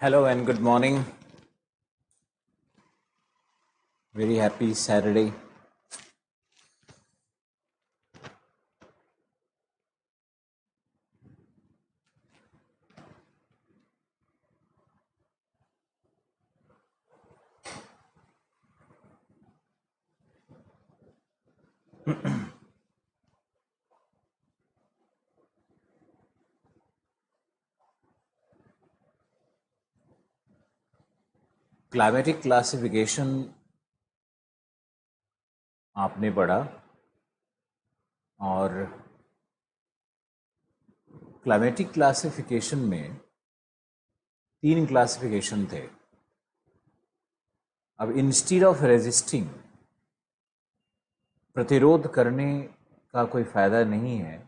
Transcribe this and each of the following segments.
Hello and good morning. Very happy Saturday. Climatic classification आपने पढ़ा और क्लाइमेटिक क्लासिफिकेशन में 3 क्लासिफिकेशन थे। अब इंस्टीड ऑफ रेजिस्टिंग, प्रतिरोध करने का कोई फायदा नहीं है,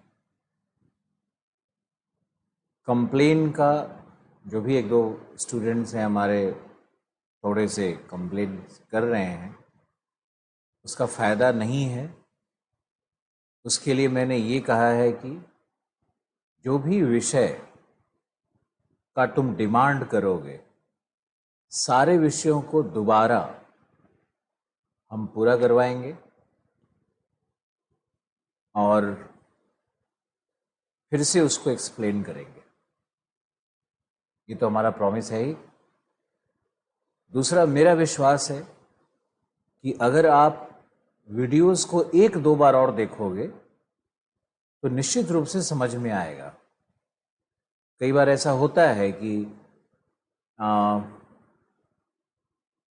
कंप्लेन का जो भी एक दो स्टूडेंट्स हैं हमारे थोड़े से कंप्लेन कर रहे हैं, उसका फ़ायदा नहीं है। उसके लिए मैंने ये कहा है कि जो भी विषय का तुम डिमांड करोगे, सारे विषयों को दोबारा हम पूरा करवाएंगे और फिर से उसको एक्सप्लेन करेंगे। ये तो हमारा प्रॉमिस है ही। दूसरा, मेरा विश्वास है कि अगर आप वीडियोस को 1-2 बार और देखोगे तो निश्चित रूप से समझ में आएगा। कई बार ऐसा होता है कि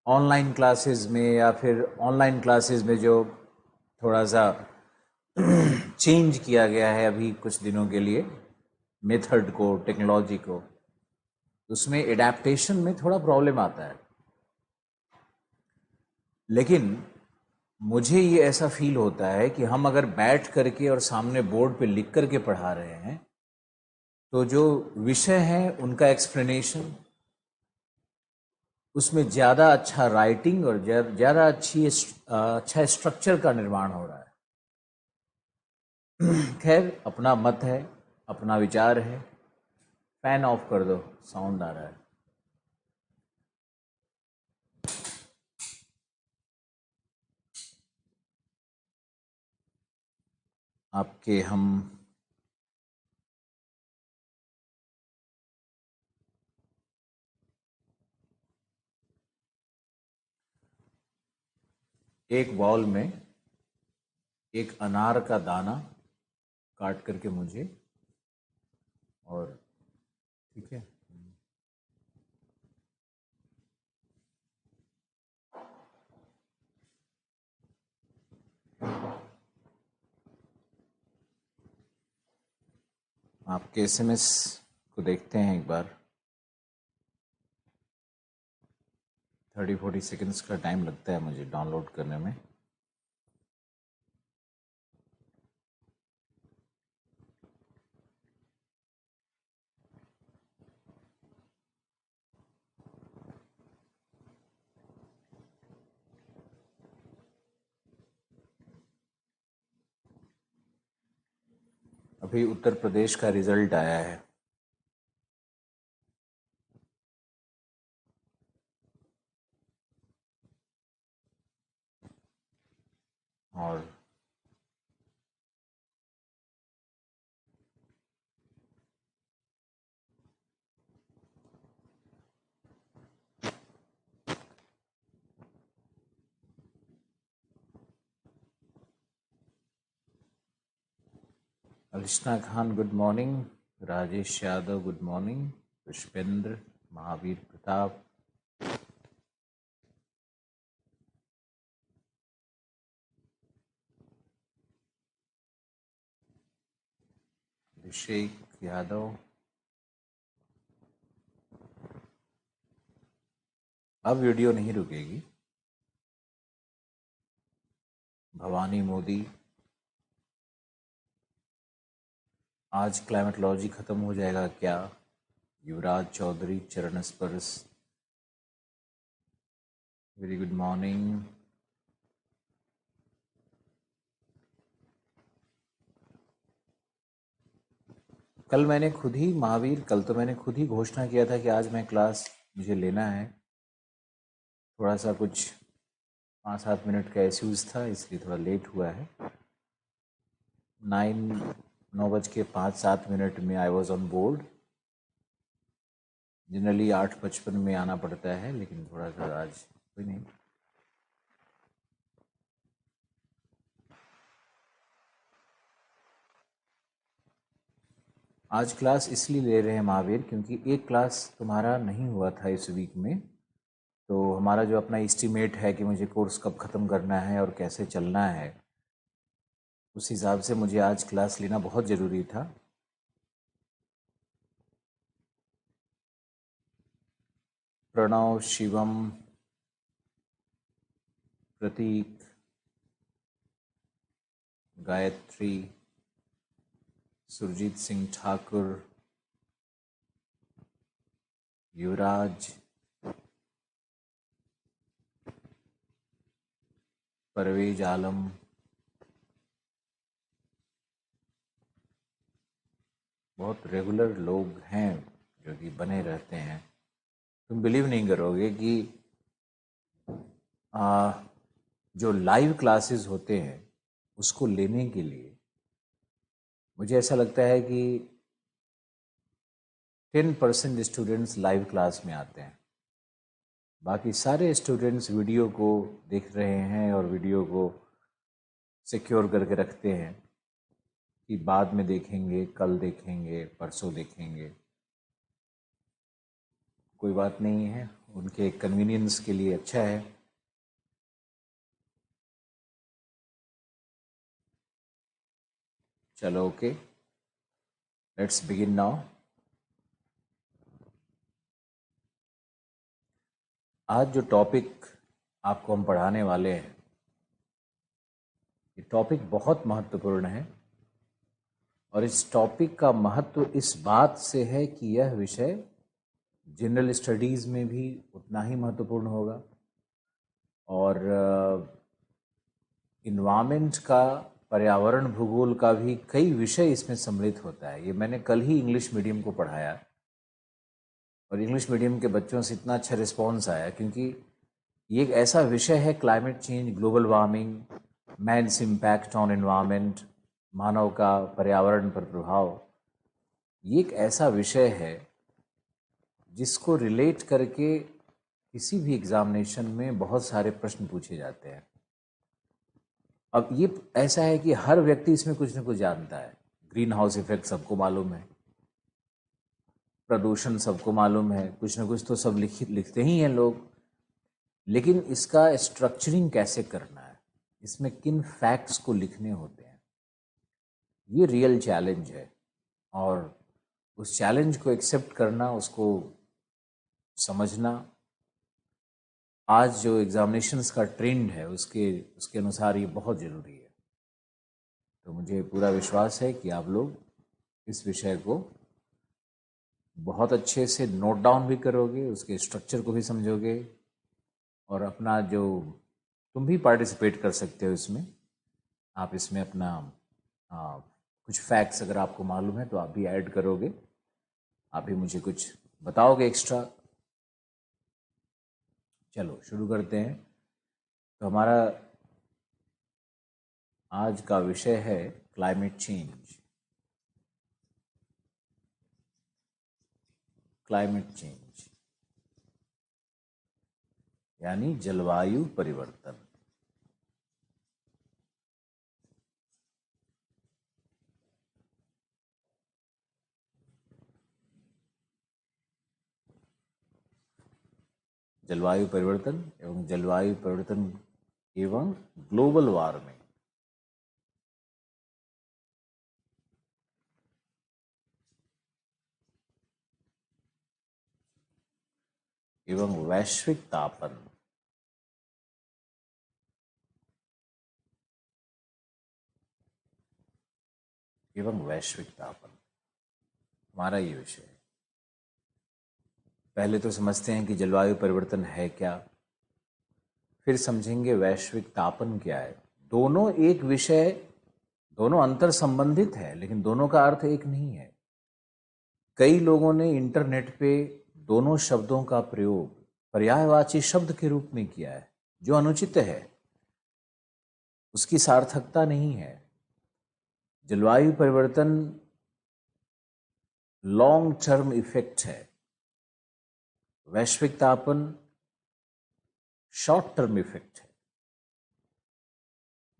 ऑनलाइन क्लासेस में या फिर ऑनलाइन क्लासेस में जो थोड़ा सा चेंज किया गया है अभी कुछ दिनों के लिए मेथड को, टेक्नोलॉजी को, उसमें एडेप्टेशन में थोड़ा प्रॉब्लम आता है। लेकिन मुझे ये ऐसा फील होता है कि हम अगर बैठ करके और सामने बोर्ड पे लिख करके पढ़ा रहे हैं तो जो विषय है उनका एक्सप्लेनेशन, उसमें ज़्यादा अच्छा राइटिंग और ज़्यादा अच्छा स्ट्रक्चर का निर्माण हो रहा है। खैर, अपना मत है, अपना विचार है। फैन ऑफ कर दो, साउंड आ रहा है। आपके हम एक बॉल में एक अनार का दाना काट करके मुझे, और ठीक है, आपके एसएमएस को देखते हैं एक बार। 30-40 सेकंड्स का टाइम लगता है मुझे डाउनलोड करने में। अभी उत्तर प्रदेश का रिजल्ट आया है और Alishna Khan good morning, Rajesh Yadav good morning, Pushpendra, Mahavir Pratap, Abhishek Yadav. अब वीडियो नहीं रुकेगी। भवानी मोदी, आज क्लाइमेटोलॉजी खत्म हो जाएगा क्या? युवराज चौधरी, चरण स्पर्श, वेरी गुड मॉर्निंग। कल तो मैंने खुद ही घोषणा किया था कि आज मैं क्लास मुझे लेना है। थोड़ा सा कुछ 5-7 मिनट का इश्यूज़ था, इसलिए थोड़ा लेट हुआ है। 9:05 में I was on board. Generally 8:55 में आना पड़ता है, लेकिन थोड़ा सा आज कोई नहीं। आज क्लास इसलिए ले रहे हैं महावीर, क्योंकि एक क्लास तुम्हारा नहीं हुआ था इस वीक में। तो हमारा जो अपना एस्टीमेट है कि मुझे कोर्स कब ख़त्म करना है और कैसे चलना है, उस हिसाब से मुझे आज क्लास लेना बहुत ज़रूरी था। प्रणव, शिवम, प्रतीक, गायत्री, सुरजीत सिंह ठाकुर, युवराज, परवेज आलम, बहुत रेगुलर लोग हैं जो कि बने रहते हैं। तुम बिलीव नहीं करोगे कि जो लाइव क्लासेस होते हैं उसको लेने के लिए मुझे ऐसा लगता है कि 10% स्टूडेंट्स लाइव क्लास में आते हैं। बाकी सारे स्टूडेंट्स वीडियो को देख रहे हैं और वीडियो को सिक्योर करके रखते हैं कि बाद में देखेंगे, कल देखेंगे, परसों देखेंगे। कोई बात नहीं है, उनके कन्वीनियंस के लिए अच्छा है। चलो ओके, लेट्स बिगिन नाउ। आज जो टॉपिक आपको हम पढ़ाने वाले हैं, ये टॉपिक बहुत महत्वपूर्ण है। और इस टॉपिक का महत्व इस बात से है कि यह विषय जनरल स्टडीज़ में भी उतना ही महत्वपूर्ण होगा और इन्वायरमेंट का, पर्यावरण भूगोल का भी कई विषय इसमें सम्मिलित होता है। ये मैंने कल ही इंग्लिश मीडियम को पढ़ाया और इंग्लिश मीडियम के बच्चों से इतना अच्छा रिस्पॉन्स आया, क्योंकि ये एक ऐसा विषय है, climate change, global warming, man's impact on environment, मानव का पर्यावरण पर प्रभाव। ये एक ऐसा विषय है जिसको रिलेट करके किसी भी एग्जामिनेशन में बहुत सारे प्रश्न पूछे जाते हैं। अब ये ऐसा है कि हर व्यक्ति इसमें कुछ न कुछ जानता है। ग्रीन हाउस इफेक्ट सबको मालूम है, प्रदूषण सबको मालूम है, कुछ न कुछ तो सब लिखते ही हैं लोग। लेकिन इसका स्ट्रक्चरिंग कैसे करना है, इसमें किन फैक्ट्स को लिखने होते हैं, ये रियल चैलेंज है। और उस चैलेंज को एक्सेप्ट करना, उसको समझना, आज जो एग्जामिनेशंस का ट्रेंड है उसके अनुसार ये बहुत ज़रूरी है। तो मुझे पूरा विश्वास है कि आप लोग इस विषय को बहुत अच्छे से नोट डाउन भी करोगे, उसके स्ट्रक्चर को भी समझोगे और अपना जो तुम भी पार्टिसिपेट कर सकते हो इसमें। आप इसमें अपना कुछ फैक्ट्स अगर आपको मालूम है तो आप भी ऐड करोगे, आप भी मुझे कुछ बताओगे एक्स्ट्रा। चलो शुरू करते हैं। तो हमारा आज का विषय है क्लाइमेट चेंज। क्लाइमेट चेंज यानी जलवायु परिवर्तन। जलवायु परिवर्तन एवं जलवायु परिवर्तन एवं ग्लोबल वार्मिंग। एवं वैश्विक तापन। एवं वैश्विक तापन हमारा ये विषय है। पहले तो समझते हैं कि जलवायु परिवर्तन है क्या, फिर समझेंगे वैश्विक तापन क्या है। दोनों एक विषय, दोनों अंतर संबंधित है, लेकिन दोनों का अर्थ एक नहीं है। कई लोगों ने इंटरनेट पे दोनों शब्दों का प्रयोग पर्यायवाची शब्द के रूप में किया है, जो अनुचित है, उसकी सार्थकता नहीं है। जलवायु परिवर्तन लॉन्ग टर्म इफेक्ट है, वैश्विक तापन शॉर्ट टर्म इफेक्ट है।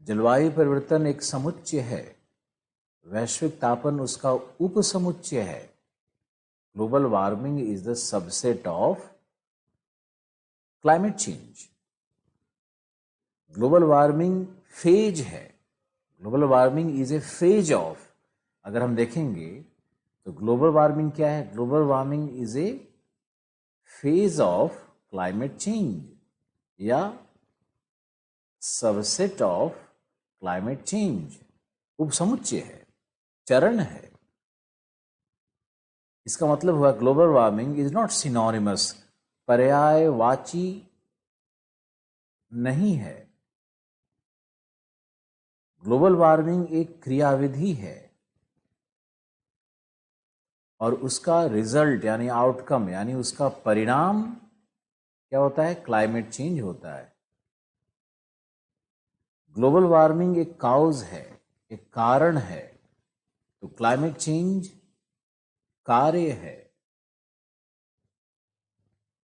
जलवायु परिवर्तन एक समुच्चय है, वैश्विक तापन उसका उपसमुच्चय है। Global warming is the subset of climate change. Global warming phase है, global warming is a phase of. अगर हम देखेंगे तो ग्लोबल वार्मिंग क्या है? Global warming is a phase of climate change या सबसेट ऑफ क्लाइमेट चेंज, उपसमुच्चय है, चरण है। इसका मतलब हुआ global warming is not synonymous, पर्यायवाची नहीं है। ग्लोबल वार्मिंग एक क्रियाविधि है और उसका रिजल्ट यानी आउटकम यानी उसका परिणाम क्या होता है? क्लाइमेट चेंज होता है। ग्लोबल वार्मिंग एक काउज है, एक कारण है, तो क्लाइमेट चेंज कार्य है।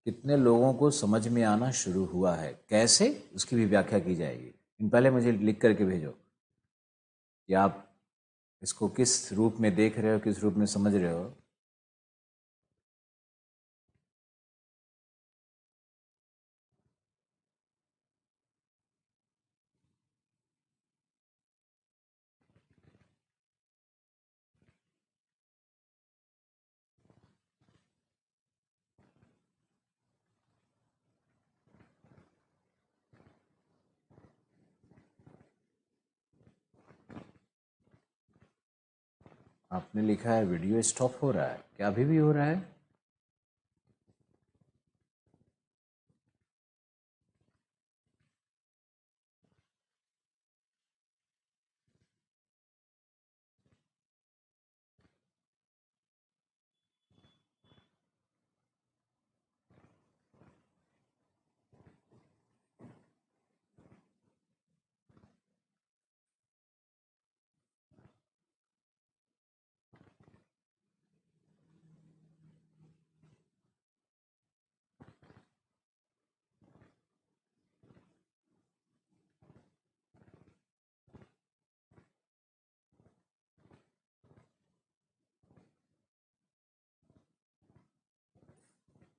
कितने लोगों को समझ में आना शुरू हुआ है, कैसे, उसकी भी व्याख्या की जाएगी। लेकिन पहले मुझे लिख करके भेजो कि आप इसको किस रूप में देख रहे हो, किस रूप में समझ रहे हो। आपने लिखा है वीडियो स्टॉप हो रहा है, क्या अभी भी हो रहा है?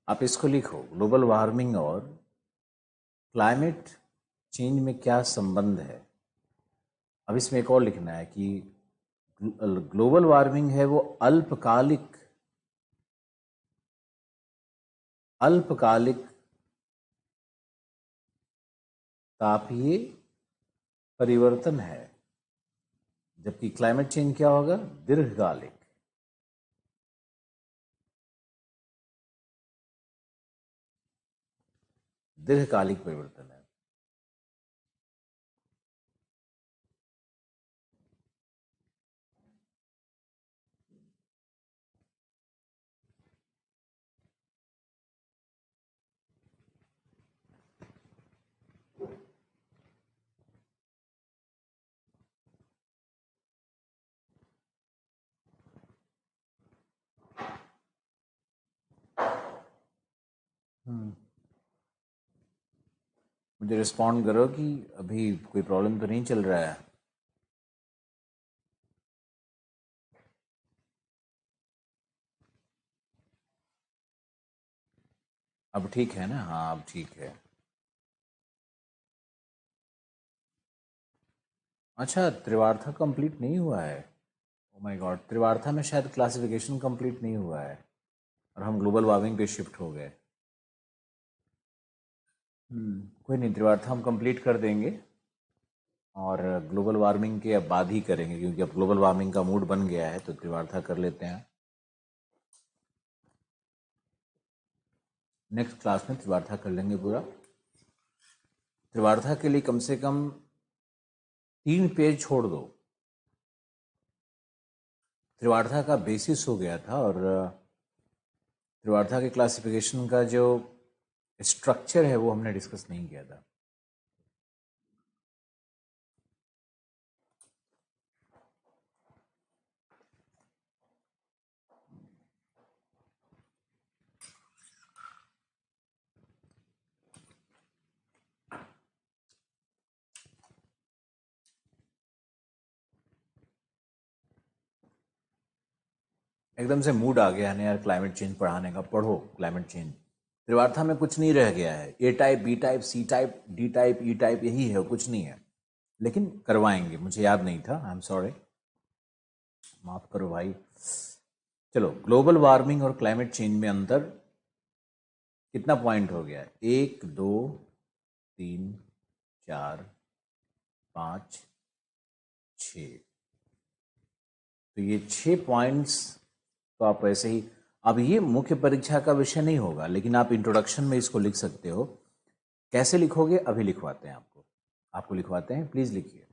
आप इसको लिखो, ग्लोबल वार्मिंग और क्लाइमेट चेंज में क्या संबंध है। अब इसमें एक और लिखना है कि ग्लोबल वार्मिंग है वो अल्पकालिक तापीय परिवर्तन है, जबकि क्लाइमेट चेंज क्या होगा? दीर्घकालिक। दीर्घकालिक परिवर्तन है। मुझे रिस्पॉन्ड करो कि अभी कोई प्रॉब्लम तो नहीं चल रहा है। अब ठीक है ना? हाँ अब ठीक है। अच्छा, त्रिवार्था कंप्लीट नहीं हुआ है? ओ माय गॉड, त्रिवार्था में शायद क्लासिफिकेशन कंप्लीट नहीं हुआ है और हम ग्लोबल वार्मिंग पे शिफ्ट हो गए। कोई नहीं, त्रिवार्था हम कंप्लीट कर देंगे और ग्लोबल वार्मिंग के अब बाद ही करेंगे, क्योंकि अब ग्लोबल वार्मिंग का मूड बन गया है, तो त्रिवार्था कर लेते हैं। नेक्स्ट क्लास में त्रिवार्था कर लेंगे पूरा। त्रिवार्था के लिए कम से कम 3 पेज छोड़ दो। त्रिवार्था का बेसिस हो गया था और त्रिवार्था के क्लासिफिकेशन का जो स्ट्रक्चर है वो हमने डिस्कस नहीं किया था। एकदम से मूड आ गया है यार क्लाइमेट चेंज पढ़ाने का, पढ़ो क्लाइमेट चेंज। त्रिवार्था में कुछ नहीं रह गया है, A type, B type, C type, D type, E type, यही है, कुछ नहीं है। लेकिन करवाएंगे, मुझे याद नहीं था, आई एम सॉरी, माफ करो भाई। चलो, ग्लोबल वार्मिंग और क्लाइमेट चेंज में अंतर कितना पॉइंट हो गया? 1 2 3 4 5 6। तो ये 6 पॉइंट्स तो आप वैसे ही, अब ये मुख्य परीक्षा का विषय नहीं होगा, लेकिन आप इंट्रोडक्शन में इसको लिख सकते हो। कैसे लिखोगे अभी लिखवाते हैं आपको, आपको लिखवाते हैं, प्लीज लिखिए।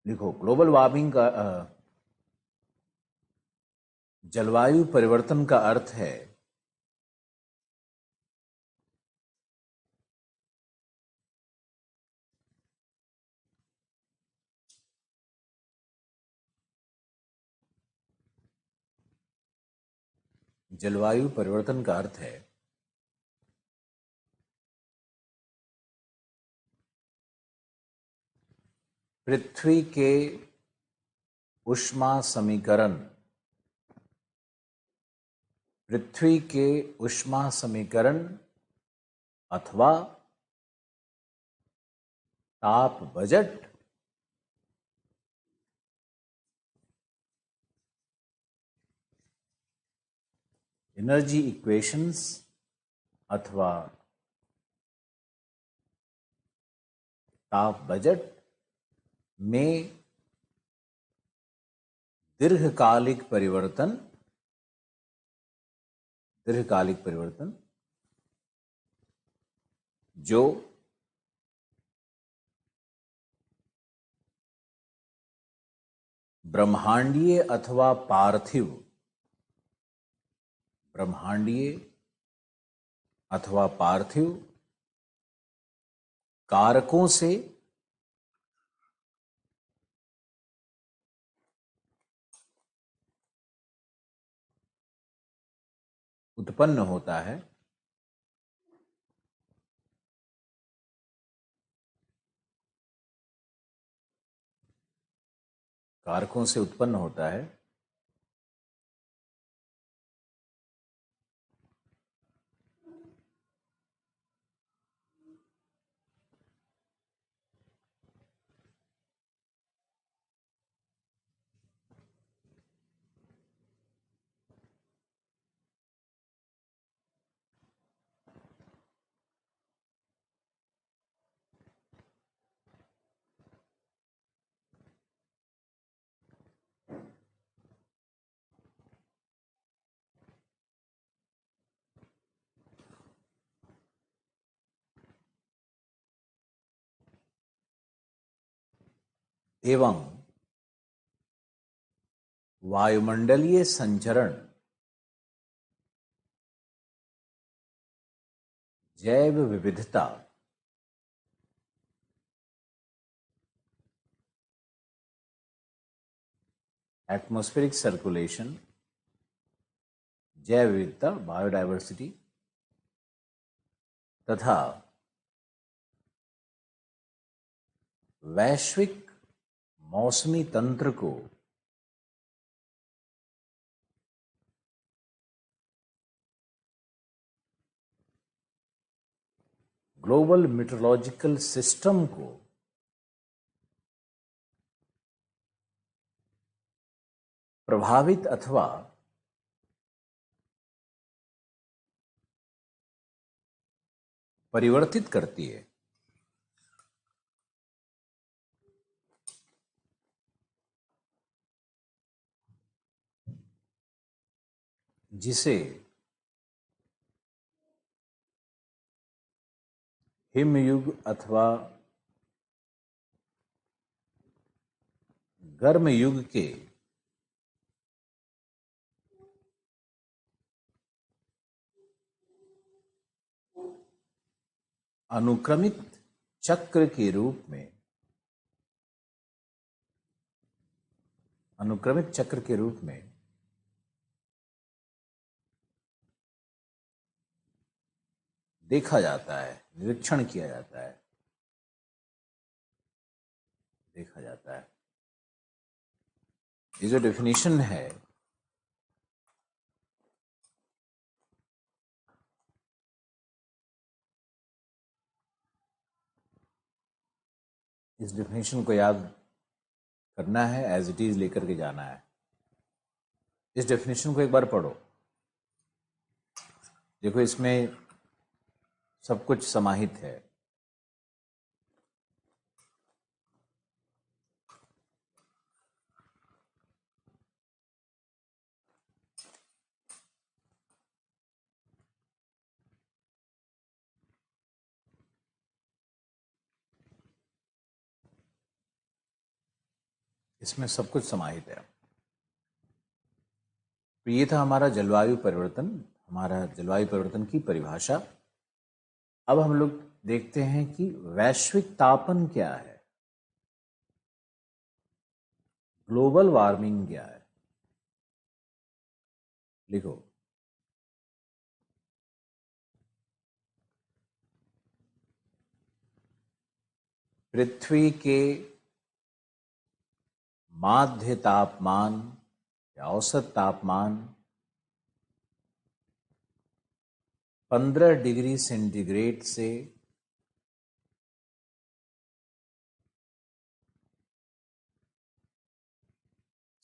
लिखो, ग्लोबल वार्मिंग का जलवायु परिवर्तन का अर्थ है जलवायु परिवर्तन का अर्थ है पृथ्वी के ऊष्मा समीकरण, पृथ्वी के ऊष्मा समीकरण अथवा ताप बजट एनर्जी इक्वेशंस अथवा ताप बजट में दीर्घकालिक परिवर्तन, दीर्घकालिक परिवर्तन जो ब्रह्मांडीय अथवा पार्थिव, ब्रह्मांडीय अथवा पार्थिव कारकों से उत्पन्न होता है, कारकों से उत्पन्न होता है एवं वायुमंडलीय संचरण, जैव विविधता, एटमॉस्फेरिक सर्कुलेशन, जैव विविधता, बायोडायवर्सिटी, तथा वैश्विक मौसमी तंत्र को ग्लोबल मीटरोलॉजिकल सिस्टम को प्रभावित अथवा परिवर्तित करती है, जिसे हिमयुग अथवा गर्म युग के अनुक्रमित चक्र के रूप में, अनुक्रमित चक्र के रूप में देखा जाता है, निरीक्षण किया जाता है, देखा जाता है। ये जो डेफिनेशन है इस डेफिनेशन को याद करना है, एज इट इज लेकर के जाना है। इस डेफिनेशन को एक बार पढ़ो, देखो इसमें सब कुछ समाहित है। इसमें सब कुछ समाहित है। तो ये था हमारा जलवायु परिवर्तन, हमारा जलवायु परिवर्तन की परिभाषा। अब हम लोग देखते हैं कि वैश्विक तापन क्या है, ग्लोबल वार्मिंग क्या है। लिखो, पृथ्वी के माध्य तापमान या औसत तापमान 15 डिग्री सेंटीग्रेड से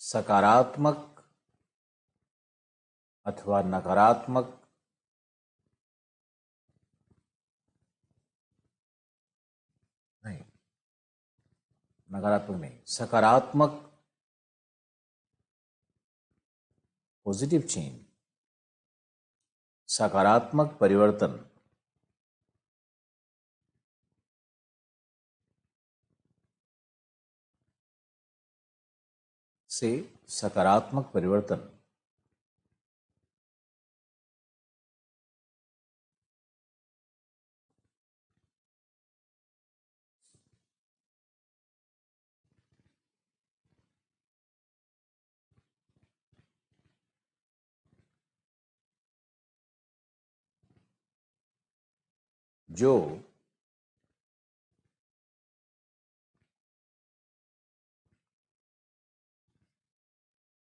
सकारात्मक अथवा नकारात्मक नहीं, नकारात्मक नहीं, सकारात्मक पॉजिटिव चेंज, सकारात्मक परिवर्तन से सकारात्मक परिवर्तन जो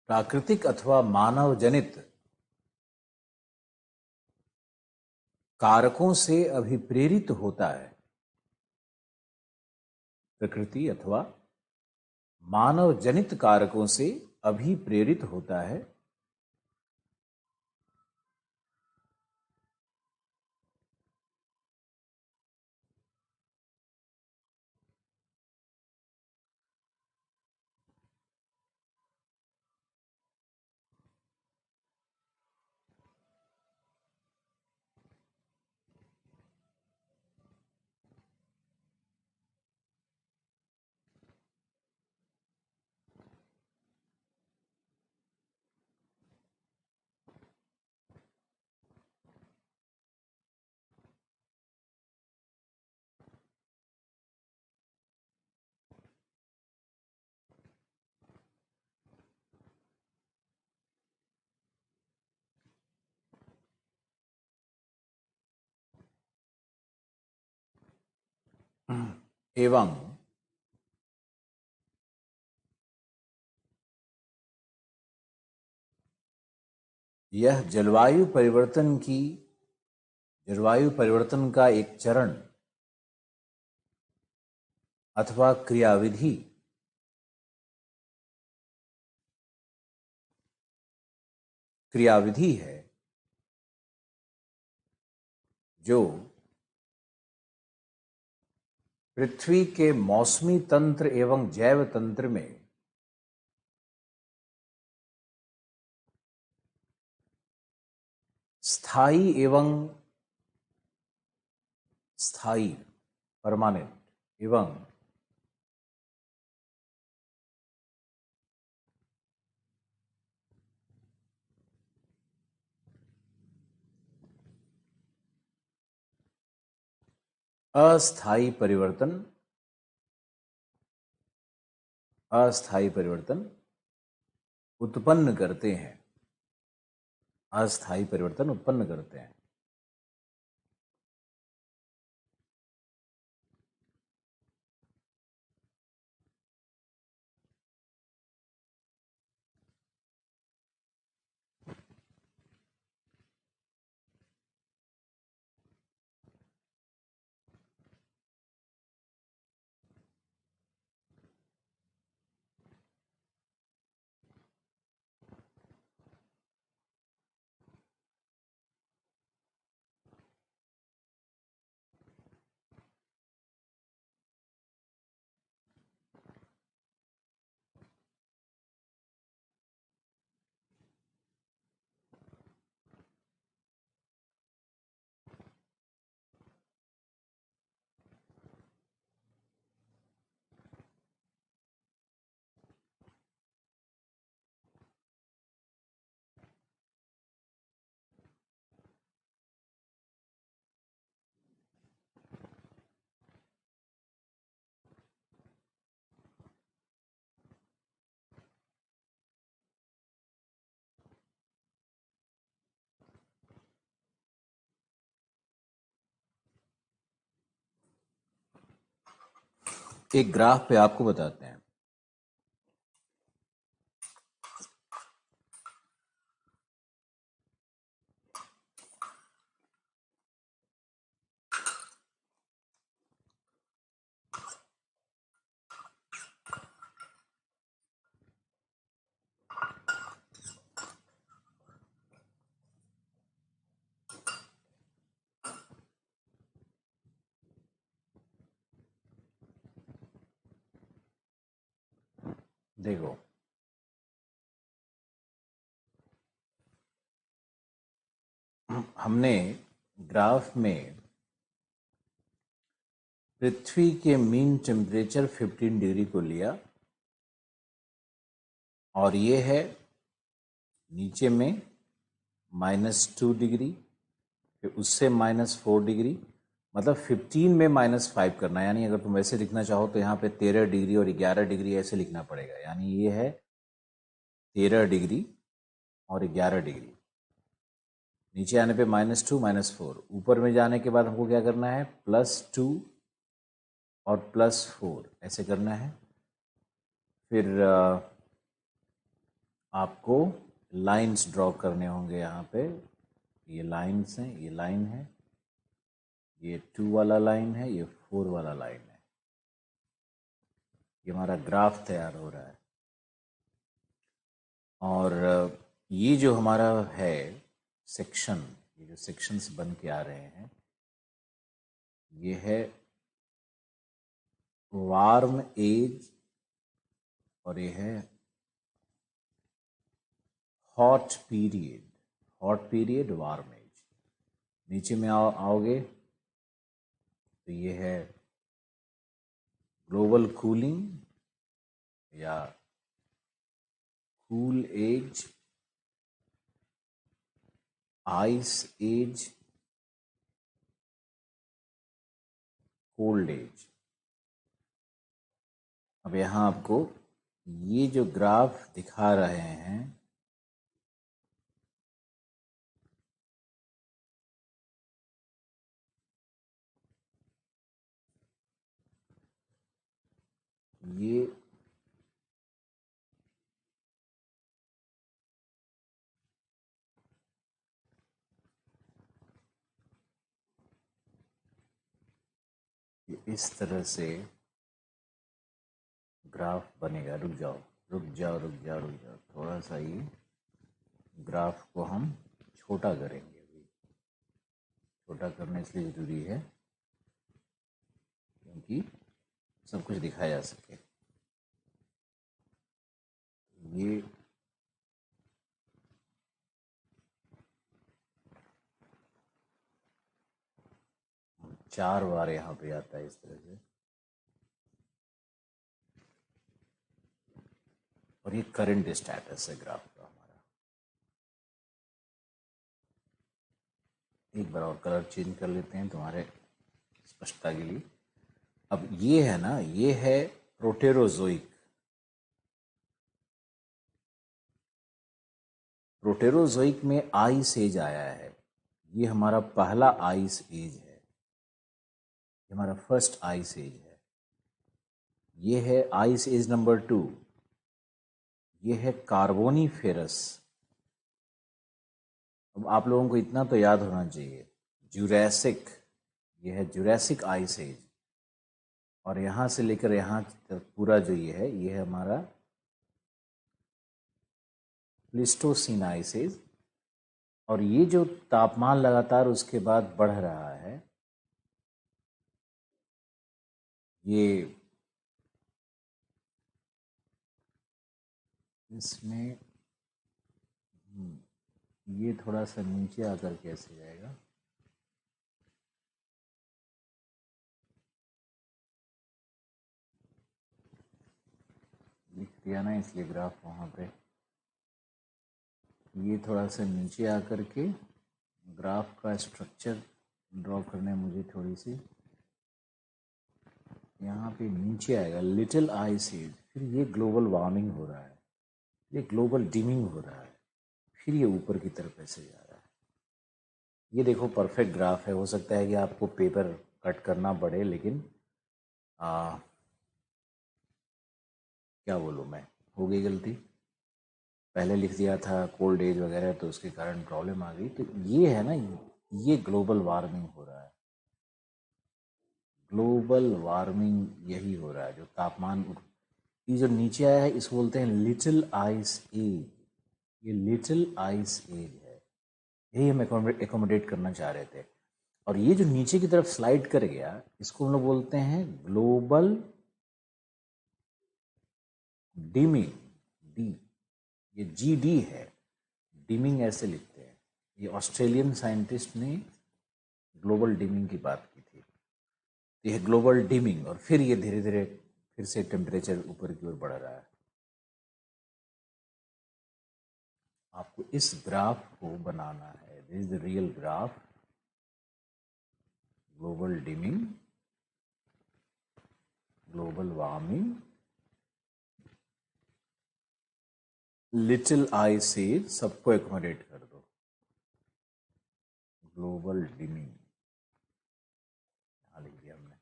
प्राकृतिक अथवा मानव जनित कारकों से अभिप्रेरित होता है, प्रकृति अथवा मानव जनित कारकों से अभिप्रेरित होता है, एवं यह जलवायु परिवर्तन का एक चरण अथवा क्रियाविधि है जो पृथ्वी के मौसमी तंत्र एवं जैव तंत्र में स्थायी परमानेंट एवं अस्थाई परिवर्तन उत्पन्न करते हैं, अस्थाई परिवर्तन उत्पन्न करते हैं। एक ग्राफ पे आपको बताते हैं। देखो, हमने ग्राफ में पृथ्वी के मीन टेम्परेचर 15 डिग्री को लिया और ये है नीचे में -2 डिग्री, फिर उससे -4 डिग्री, मतलब 15 में -5 करना है। यानी अगर तुम वैसे लिखना चाहो तो यहाँ पे 13 डिग्री और 11 डिग्री ऐसे लिखना पड़ेगा। यानी ये है 13 डिग्री और 11 डिग्री। नीचे आने पे -2 -4, ऊपर में जाने के बाद हमको क्या करना है, +2 और +4 ऐसे करना है। फिर आपको लाइंस ड्रॉ करने होंगे यहाँ पे। ये लाइंस हैं, ये लाइन है, ये 2 वाला लाइन है, ये 4 वाला लाइन है। ये हमारा ग्राफ तैयार हो रहा है। और ये जो हमारा है सेक्शन, ये जो सेक्शंस बन के आ रहे हैं, ये है वार्म एज और ये है hot period. Hot period, warm age. नीचे में आओगे तो ये है ग्लोबल कूलिंग या cool age, ice age, cold age. अब यहाँ आपको ये जो ग्राफ दिखा रहे हैं, ये इस तरह से ग्राफ बनेगा। रुक जाओ रुक जाओ रुक जाओ रुक जाओ, थोड़ा सा ये ग्राफ को हम छोटा करेंगे। अभी छोटा करना इसलिए ज़रूरी है क्योंकि सब कुछ दिखाया जा सके। ये 4 बार यहाँ पे आता है इस तरह से, और ये करंट स्टेटस है ग्राफ का हमारा। एक बार और कलर चेंज कर लेते हैं, तुम्हारे स्पष्टता के लिए। अब ये है ना, ये है प्रोटेरोजोइक। प्रोटेरोजोइक में आइस एज आया है, ये हमारा पहला आइस एज है, ये हमारा फर्स्ट आइस एज है। ये है आइस एज नंबर 2, ये है कार्बोनीफेरस। अब आप लोगों को इतना तो याद होना चाहिए, जुरैसिक, ये है जुरैसिक आइस एज, और यहाँ से लेकर यहाँ तक पूरा जो ये है हमारा प्लीस्टोसीन आइस एज। और ये जो तापमान लगातार उसके बाद बढ़ रहा है, ये इसमें ये थोड़ा सा नीचे आकर कैसे जाएगा, लिख दिया ना इसलिए ग्राफ वहाँ पे। ये थोड़ा सा नीचे आकर के ग्राफ का स्ट्रक्चर ड्रॉ करने मुझे थोड़ी सी, यहाँ पे नीचे आएगा लिटिल आइस एज, फिर ये ग्लोबल वार्मिंग हो रहा है, ये ग्लोबल डिमिंग हो रहा है, फिर ये ऊपर की तरफ ऐसे जा रहा है। ये देखो परफेक्ट ग्राफ है। हो सकता है कि आपको पेपर कट करना पड़े, लेकिन क्या बोलूँ मैं, हो गई गलती, पहले लिख दिया था कोल्ड एज वगैरह, तो उसके कारण प्रॉब्लम आ गई। तो ये है ना, ये ग्लोबल वार्मिंग हो रहा है, ग्लोबल वार्मिंग यही हो रहा है, जो तापमान ये जो नीचे आया है इसको बोलते हैं लिटिल आइस एज। ये लिटिल आइस एज है, यही हम एकोमोडेट करना चाह रहे थे। और ये जो नीचे की तरफ स्लाइड कर गया, इसको हम लोग बोलते हैं ग्लोबल डिमिंग, डी, ये GD है, डिमिंग ऐसे लिखते हैं। ये ऑस्ट्रेलियन साइंटिस्ट ने ग्लोबल डिमिंग की बात की थी। ये है ग्लोबल डिमिंग, और फिर ये धीरे धीरे फिर से टेम्परेचर ऊपर की ओर बढ़ रहा है। आपको इस ग्राफ को बनाना है, this is the real graph, global dimming, global warming, little ice age, सबको एकोमोडेट कर दो, ग्लोबल डिमिंग यहाँ लिख दिया हमने।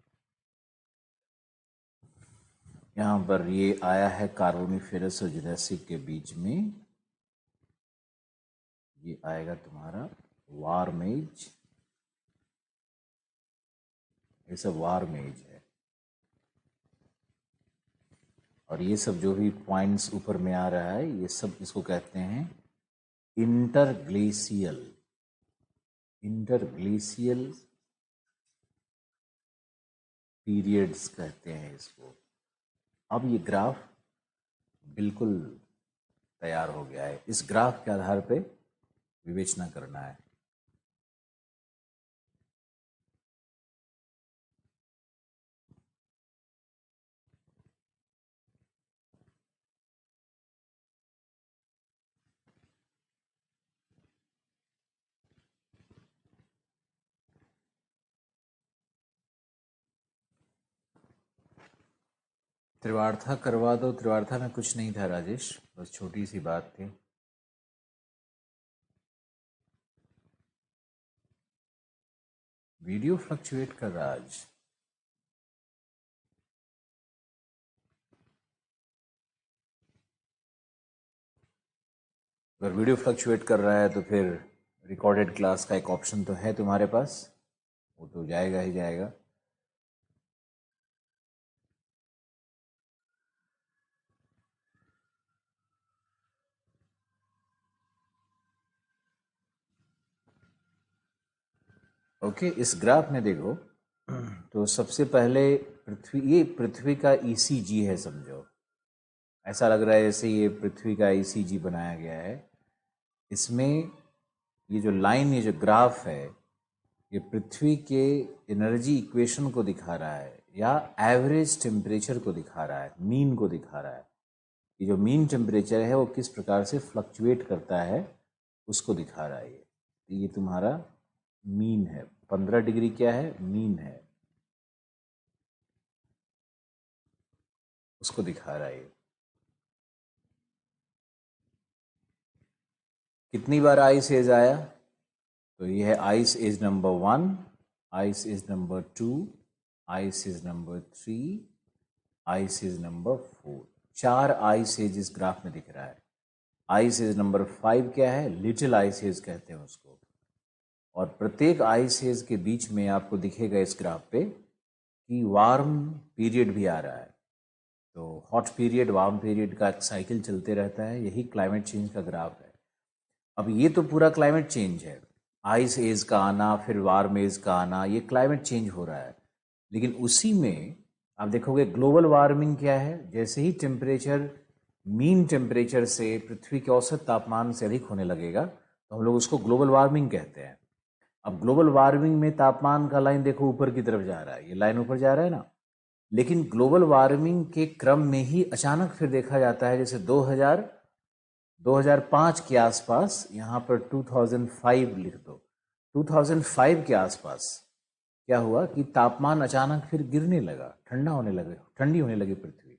यहाँ पर ये आया है कार्बोनिफेरस और जुरासिक के बीच में, ये आएगा तुम्हारा वार्म एज, ये सब वार्म एज है। और ये सब जो भी पॉइंट्स ऊपर में आ रहा है, ये सब इसको कहते हैं इंटरग्लेशियल, इंटरग्लेशियल पीरियड्स कहते हैं इसको। अब ये ग्राफ बिल्कुल तैयार हो गया है, इस ग्राफ के आधार पे विवेचना करना है। त्रिवार्था करवा दो, त्रिवार्था में कुछ नहीं था राजेश, बस छोटी सी बात थी। वीडियो फ्लक्चुएट कर रहा आज, अगर वीडियो फ्लक्चुएट कर रहा है तो फिर रिकॉर्डेड क्लास का एक ऑप्शन तो है तुम्हारे पास, वो तो जाएगा ही जाएगा। ओके, इस ग्राफ में देखो तो सबसे पहले पृथ्वी, ये पृथ्वी का ECG है समझो, ऐसा लग रहा है जैसे ये पृथ्वी का ECG बनाया गया है। इसमें ये जो लाइन, ये जो ग्राफ है, ये पृथ्वी के एनर्जी इक्वेशन को दिखा रहा है, या एवरेज टेम्परेचर को दिखा रहा है, मीन को दिखा रहा है। ये जो मीन टेम्परेचर है वो किस प्रकार से फ्लक्चुएट करता है उसको दिखा रहा है। ये तुम्हारा मीन है, 15 डिग्री क्या है, मीन है। उसको दिखा रहा है ये। कितनी बार आइस एज आया? तो ये है ice age number 1, ice age number 2, ice age number 3, ice age number 4। 4 ice age इस ग्राफ में दिख रहा है। आइस एज नंबर 5 क्या है? लिटिल आइस एज कहते हैं उसको। और प्रत्येक आइस एज के बीच में आपको दिखेगा इस ग्राफ पे कि वार्म पीरियड भी आ रहा है। तो हॉट पीरियड, वार्म पीरियड का साइकिल चलते रहता है, यही क्लाइमेट चेंज का ग्राफ है। अब ये तो पूरा क्लाइमेट चेंज है, आइस एज का आना, फिर वार्म एज का आना, ये क्लाइमेट चेंज हो रहा है। लेकिन उसी में आप देखोगे ग्लोबल वार्मिंग क्या है? जैसे ही टेम्परेचर मीन टेम्परेचर से, पृथ्वी के औसत तापमान से अधिक होने लगेगा तो हम लोग उसको ग्लोबल वार्मिंग कहते हैं। अब ग्लोबल वार्मिंग में तापमान का लाइन देखो ऊपर की तरफ जा रहा है, ये लाइन ऊपर जा रहा है ना। लेकिन ग्लोबल वार्मिंग के क्रम में ही अचानक फिर देखा जाता है, जैसे 2005 के आसपास, यहाँ पर 2005 लिख दो, 2005 के आसपास क्या हुआ कि तापमान अचानक फिर गिरने लगा, ठंडी होने लगी पृथ्वी।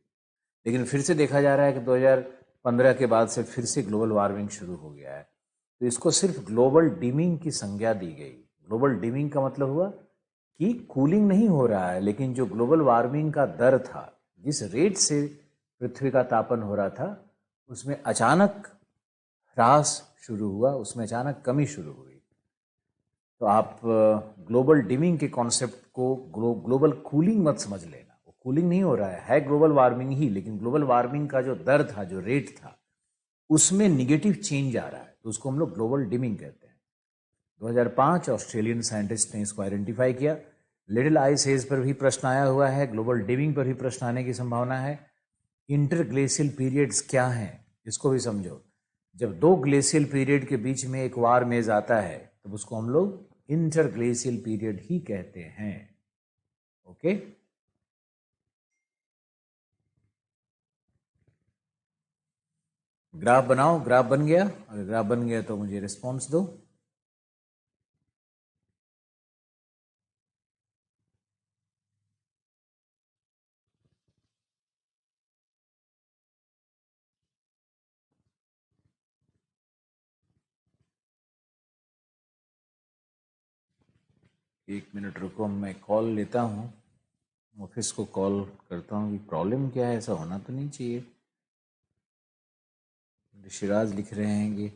लेकिन फिर से देखा जा रहा है कि 2015 के बाद से फिर से ग्लोबल वार्मिंग शुरू हो गया है। तो इसको सिर्फ ग्लोबल डिमिंग की संज्ञा दी गई। ग्लोबल डिमिंग का मतलब हुआ कि कूलिंग नहीं हो रहा है, लेकिन जो ग्लोबल वार्मिंग का दर था, जिस रेट से पृथ्वी का तापन हो रहा था, उसमें अचानक ह्रास शुरू हुआ, उसमें अचानक कमी शुरू हुई। तो आप ग्लोबल डिमिंग के कॉन्सेप्ट को ग्लोबल कूलिंग मत समझ लेना। वो कूलिंग नहीं हो रहा है ग्लोबल वार्मिंग ही, लेकिन ग्लोबल वार्मिंग का जो दर था, जो रेट था, उसमें निगेटिव चेंज आ रहा है, तो उसको हम लोग ग्लोबल डिमिंग कहते हैं। 2005 ऑस्ट्रेलियन साइंटिस्ट ने इसको आइडेंटिफाई किया। लिटिल आइस एज पर भी प्रश्न आया हुआ है, ग्लोबल डिमिंग पर भी प्रश्न आने की संभावना है। इंटरग्लेशियल पीरियड्स क्या हैं, इसको भी समझो। जब दो ग्लेशियल पीरियड के बीच में एक वार मेज आता है, तब उसको हम लोग इंटरग्लेशियल पीरियड ही कहते हैं। ओके, ग्राफ बनाओ। ग्राफ बन गया? अगर ग्राफ बन गया तो मुझे रिस्पॉन्स दो। एक मिनट रुको, मैं कॉल लेता हूँ, ऑफिस को कॉल करता हूँ कि प्रॉब्लम क्या है, ऐसा होना तो नहीं चाहिए। ऋषिराज लिख रहे हैं कि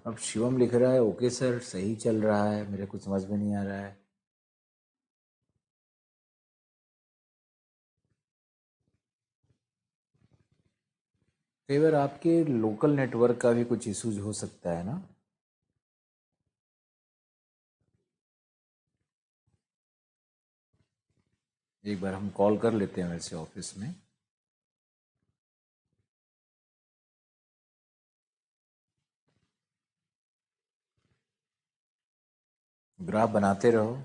अब शिवम लिख रहा है ओके सर, सही चल रहा है, मेरे कुछ समझ में नहीं आ रहा है। कई बार आपके लोकल नेटवर्क का भी कुछ इश्यूज हो सकता है ना। एक बार हम कॉल कर लेते हैं वैसे ऑफिस में। ग्राफ बनाते रहो।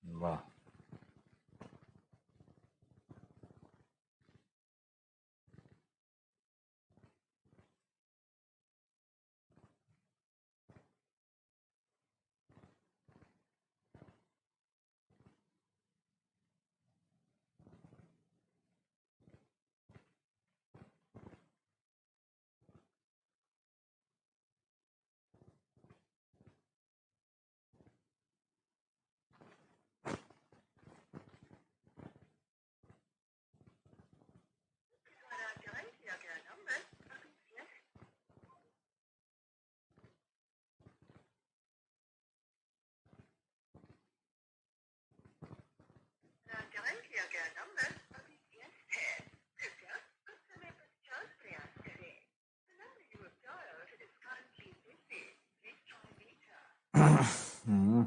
वाह, हम्म,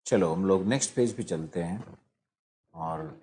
चलो हम लोग नेक्स्ट पेज पे चलते हैं और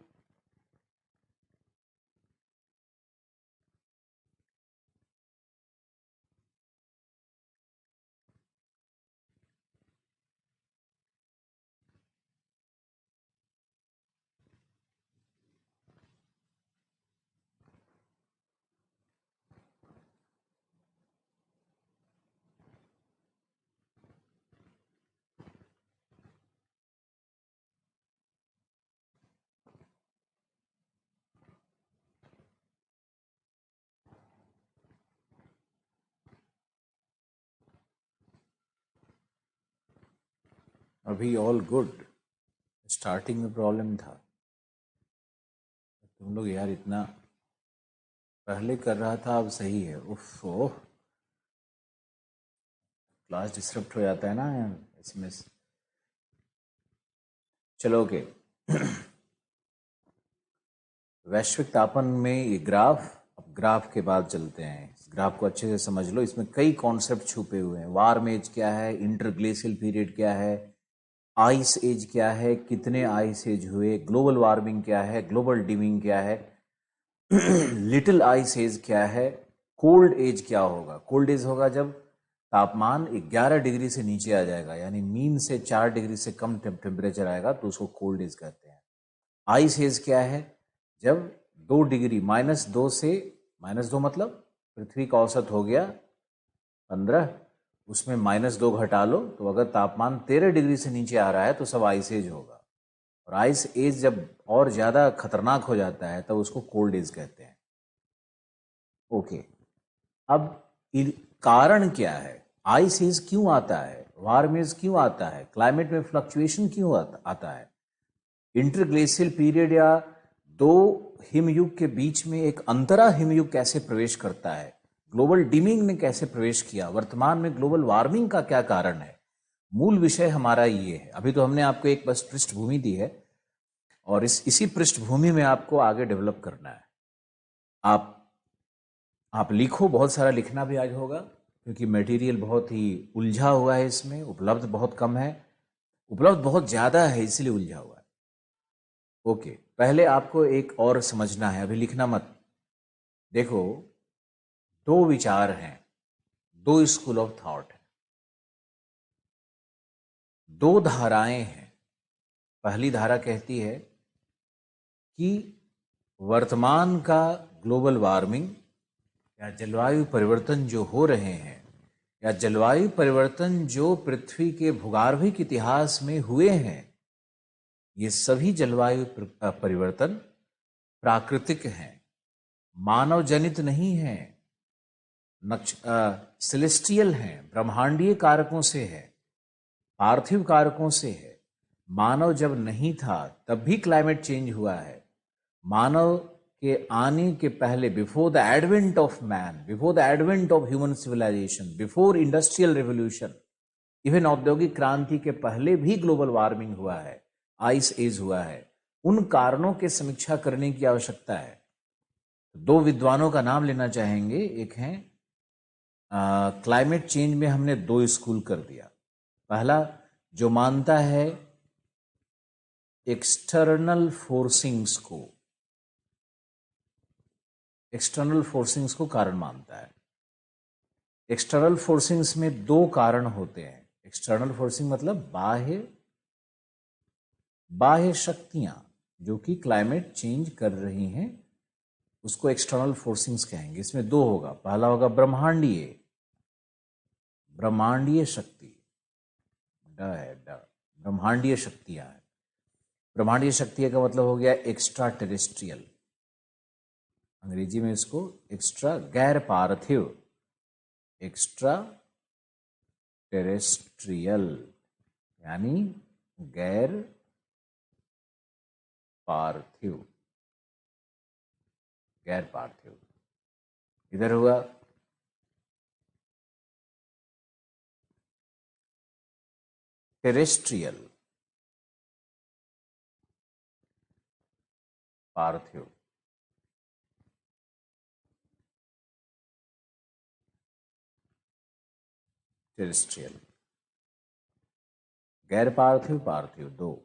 अभी ऑल गुड। स्टार्टिंग में प्रॉब्लम था। तुम लोग यार इतना पहले कर रहा था, अब सही है। उफ ओह, क्लास डिस्टर्ब हो जाता है ना इसमें। चलो ओके। वैश्विक तापन में ये ग्राफ, अब ग्राफ के बाद चलते हैं। इस ग्राफ को अच्छे से समझ लो, इसमें कई कॉन्सेप्ट छुपे हुए हैं। वार्म एज क्या है, इंटरग्लेशियल पीरियड क्या है, आइस एज क्या है, कितने आइस एज हुए, ग्लोबल वार्मिंग क्या है, ग्लोबल डिमिंग क्या है, लिटिल आइस एज क्या है, कोल्ड एज क्या होगा। कोल्ड एज होगा जब तापमान 11 डिग्री से नीचे आ जाएगा, यानी मीन से 4 डिग्री से कम टेम्परेचर आएगा, तो उसको कोल्ड एज कहते हैं। आइस एज क्या है, जब 2 डिग्री -2 से, -2 मतलब पृथ्वी का औसत हो गया 15, उसमें -2 घटा लो, तो अगर तापमान 13 डिग्री से नीचे आ रहा है तो सब आइस एज होगा। और आइस एज जब और ज़्यादा खतरनाक हो जाता है तब उसको कोल्ड एज कहते हैं। ओके, अब कारण क्या है, आइस एज क्यों आता है, वार्म एज क्यों आता है, क्लाइमेट में फ्लक्चुएशन क्यों आता है, इंटरग्लेशियल पीरियड या दो हिमयुग के बीच में एक अंतरा हिमयुग कैसे प्रवेश करता है, ग्लोबल डिमिंग ने कैसे प्रवेश किया, वर्तमान में ग्लोबल वार्मिंग का क्या कारण है। मूल विषय हमारा ये है। अभी तो हमने आपको एक बस पृष्ठभूमि दी है और इसी पृष्ठभूमि में आपको आगे डेवलप करना है। आप आप लिखो, बहुत सारा लिखना भी आज होगा क्योंकि मटेरियल बहुत ही उलझा हुआ है, इसमें उपलब्ध बहुत कम है, उपलब्ध बहुत ज़्यादा है इसलिए उलझा हुआ है। ओके, पहले आपको एक और समझना है, अभी लिखना मत। देखो, दो विचार हैं, दो स्कूल ऑफ थॉट है, दो धाराएं हैं। पहली धारा कहती है कि वर्तमान का ग्लोबल वार्मिंग या जलवायु परिवर्तन जो हो रहे हैं, या जलवायु परिवर्तन जो पृथ्वी के भूगर्भिक इतिहास में हुए हैं, ये सभी जलवायु परिवर्तन प्राकृतिक हैं, मानव जनित नहीं हैं, सेलेस्टियल हैं, ब्रह्मांडीय कारकों से है, पार्थिव कारकों से है। मानव जब नहीं था तब भी क्लाइमेट चेंज हुआ है। मानव के आने के पहले, before the advent of man, before the advent of human civilization, before industrial revolution, even औद्योगिक क्रांति के पहले भी ग्लोबल वार्मिंग हुआ है, आइस एज हुआ है। उन कारणों की समीक्षा करने की आवश्यकता है। दो विद्वानों का नाम लेना चाहेंगे। एक है क्लाइमेट चेंज में हमने दो स्कूल कर दिया। पहला जो मानता है एक्सटर्नल फोर्सिंग्स को, एक्सटर्नल फोर्सिंग्स को कारण मानता है। एक्सटर्नल फोर्सिंग्स में दो कारण होते हैं। एक्सटर्नल फोर्सिंग मतलब बाह्य, बाह्य शक्तियां जो कि क्लाइमेट चेंज कर रही हैं, उसको एक्सटर्नल फोर्सिंग्स कहेंगे। इसमें दो होगा, पहला होगा ब्रह्मांडीय, ब्रह्मांडीय शक्ति, ड है ड, ब्रह्मांडीय शक्तियां हैं। ब्रह्मांडीय शक्ति का मतलब हो गया एक्स्ट्रा टेरेस्ट्रियल, अंग्रेजी में इसको एक्स्ट्रा, गैर पार्थिव, एक्स्ट्रा टेरेस्ट्रियल यानी गैर पार्थिव, गैर पार्थिव। इधर हुआ टेरेस्ट्रियल, पार्थिव। टेरेस्ट्रियल। गैर पार्थिव पार्थिव 2।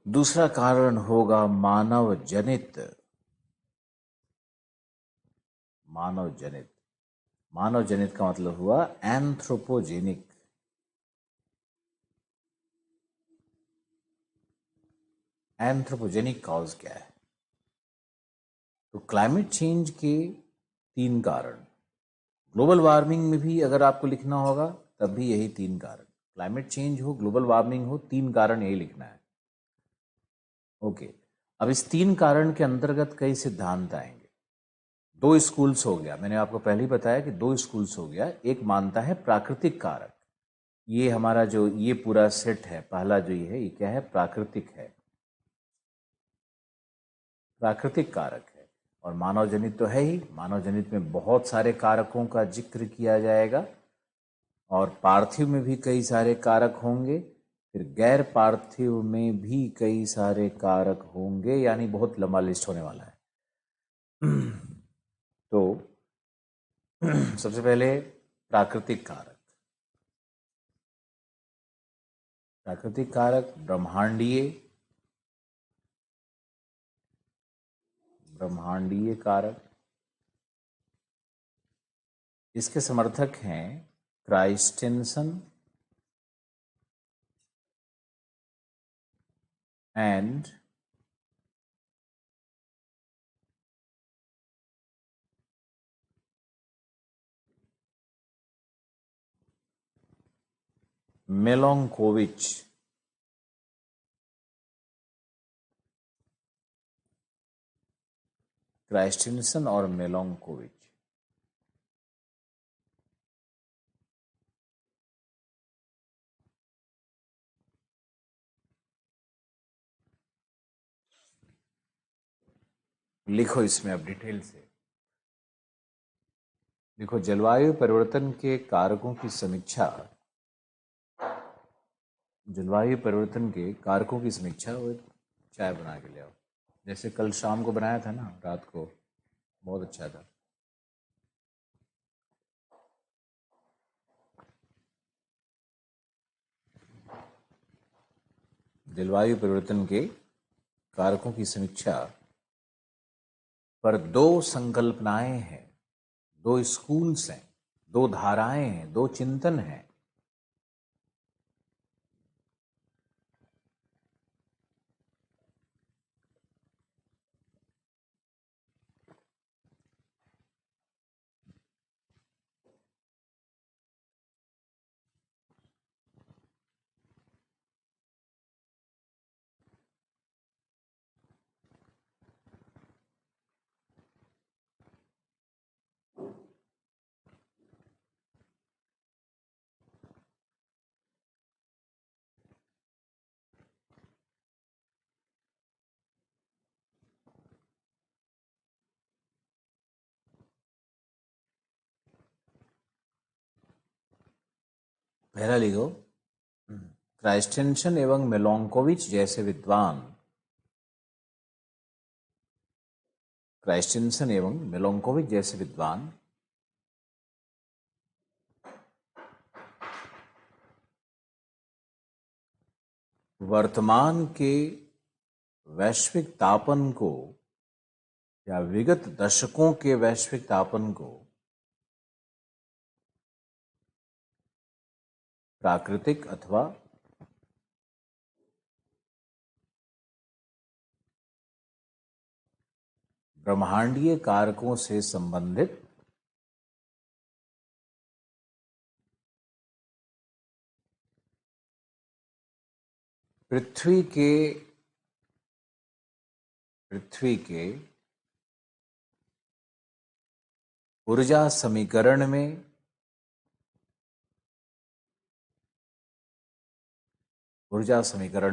दूसरा कारण होगा मानव जनित। मानव जनित, मानव जनित का मतलब हुआ एंथ्रोपोजेनिक। एंथ्रोपोजेनिक कॉज क्या है? तो क्लाइमेट चेंज के 3 कारण। ग्लोबल वार्मिंग में भी अगर आपको लिखना होगा तब भी यही 3 कारण। क्लाइमेट चेंज हो, ग्लोबल वार्मिंग हो, 3 कारण यही लिखना है। ओके, अब इस 3 कारण के अंतर्गत कई सिद्धांत आएंगे। 2 स्कूल्स हो गया, मैंने आपको पहले ही बताया कि 2 स्कूल्स हो गया। एक मानता है प्राकृतिक कारक, ये हमारा जो ये पूरा सेट है, पहला जो ये है, ये क्या है? प्राकृतिक है, प्राकृतिक कारक है। और मानव जनित तो है ही, मानव जनित में बहुत सारे कारकों का जिक्र किया जाएगा और पार्थिव में भी कई सारे कारक होंगे, फिर गैर पार्थिव में भी कई सारे कारक होंगे, यानी बहुत लंबा लिस्ट होने वाला है। तो सबसे पहले प्राकृतिक कारक। प्राकृतिक कारक ब्रह्मांडीय, ब्रह्मांडीय कारक। इसके समर्थक हैं क्राइस्टेंसन एंड मिलोंकोविच। क्राइस्टेंसन और मिलोंकोविच। लिखो इसमें अब डिटेल से। देखो, जलवायु परिवर्तन के कारकों की समीक्षा, जलवायु परिवर्तन के कारकों की समीक्षा, वो चाय बना के ले आओ, जैसे कल शाम को बनाया था ना, रात को, बहुत अच्छा था। जलवायु परिवर्तन के कारकों की समीक्षा पर 2 संकल्पनाएं हैं, 2 स्कूल्स हैं, 2 धाराएं हैं, 2 चिंतन हैं। पहला लिखो, क्राइस्टेंसन एवं मिलोंकोविच जैसे विद्वान, क्राइस्टेंसन एवं मिलोंकोविच जैसे विद्वान वर्तमान के वैश्विक तापन को या विगत दशकों के वैश्विक तापन को प्राकृतिक अथवा ब्रह्मांडीय कारकों से संबंधित पृथ्वी के ऊर्जा समीकरण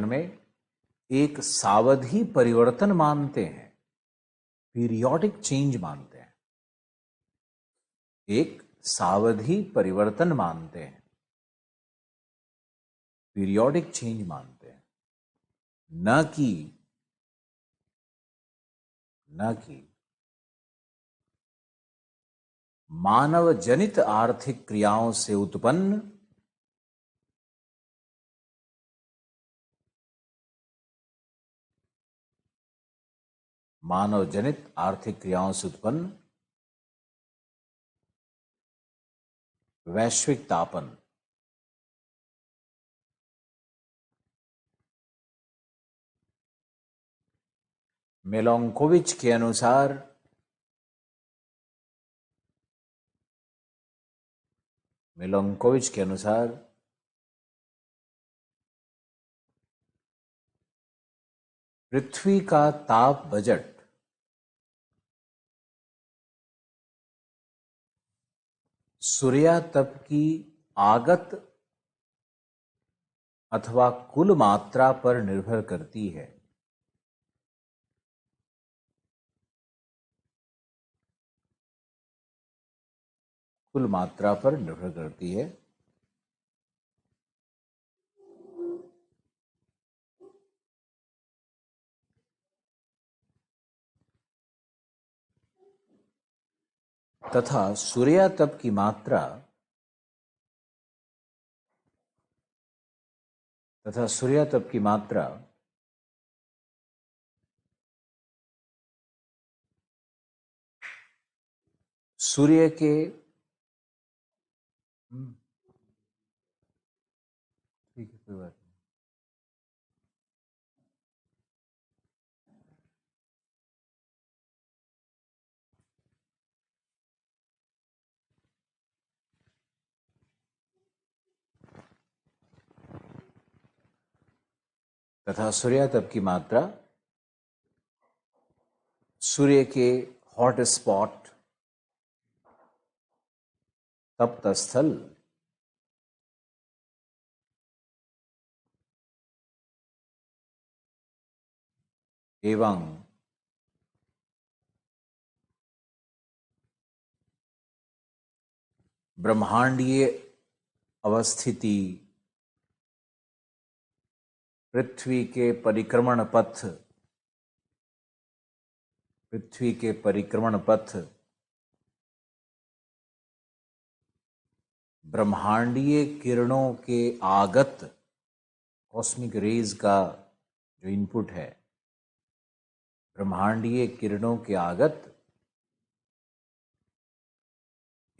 में एक सावधि परिवर्तन मानते हैं, पीरियोडिक चेंज मानते हैं, एक सावधि परिवर्तन मानते हैं, पीरियोडिक चेंज मानते हैं, न कि मानव जनित आर्थिक क्रियाओं से उत्पन्न वैश्विक तापन। मिलंकोविच के अनुसार पृथ्वी का ताप बजट सूर्यातप की आगत अथवा कुल मात्रा पर निर्भर करती है। कुल मात्रा पर निर्भर करती है। तथा सूर्यातप की मात्रा सूर्य के ठीक है, कोई बात नहीं। तथा सूर्यातप की मात्रा सूर्य के हॉट स्पॉट, तप्त स्थल एवं ब्रह्मांडीय अवस्थिति, पृथ्वी के परिक्रमण पथ, ब्रह्मांडीय किरणों के आगत, कॉस्मिक रेज का जो इनपुट है, ब्रह्मांडीय किरणों के आगत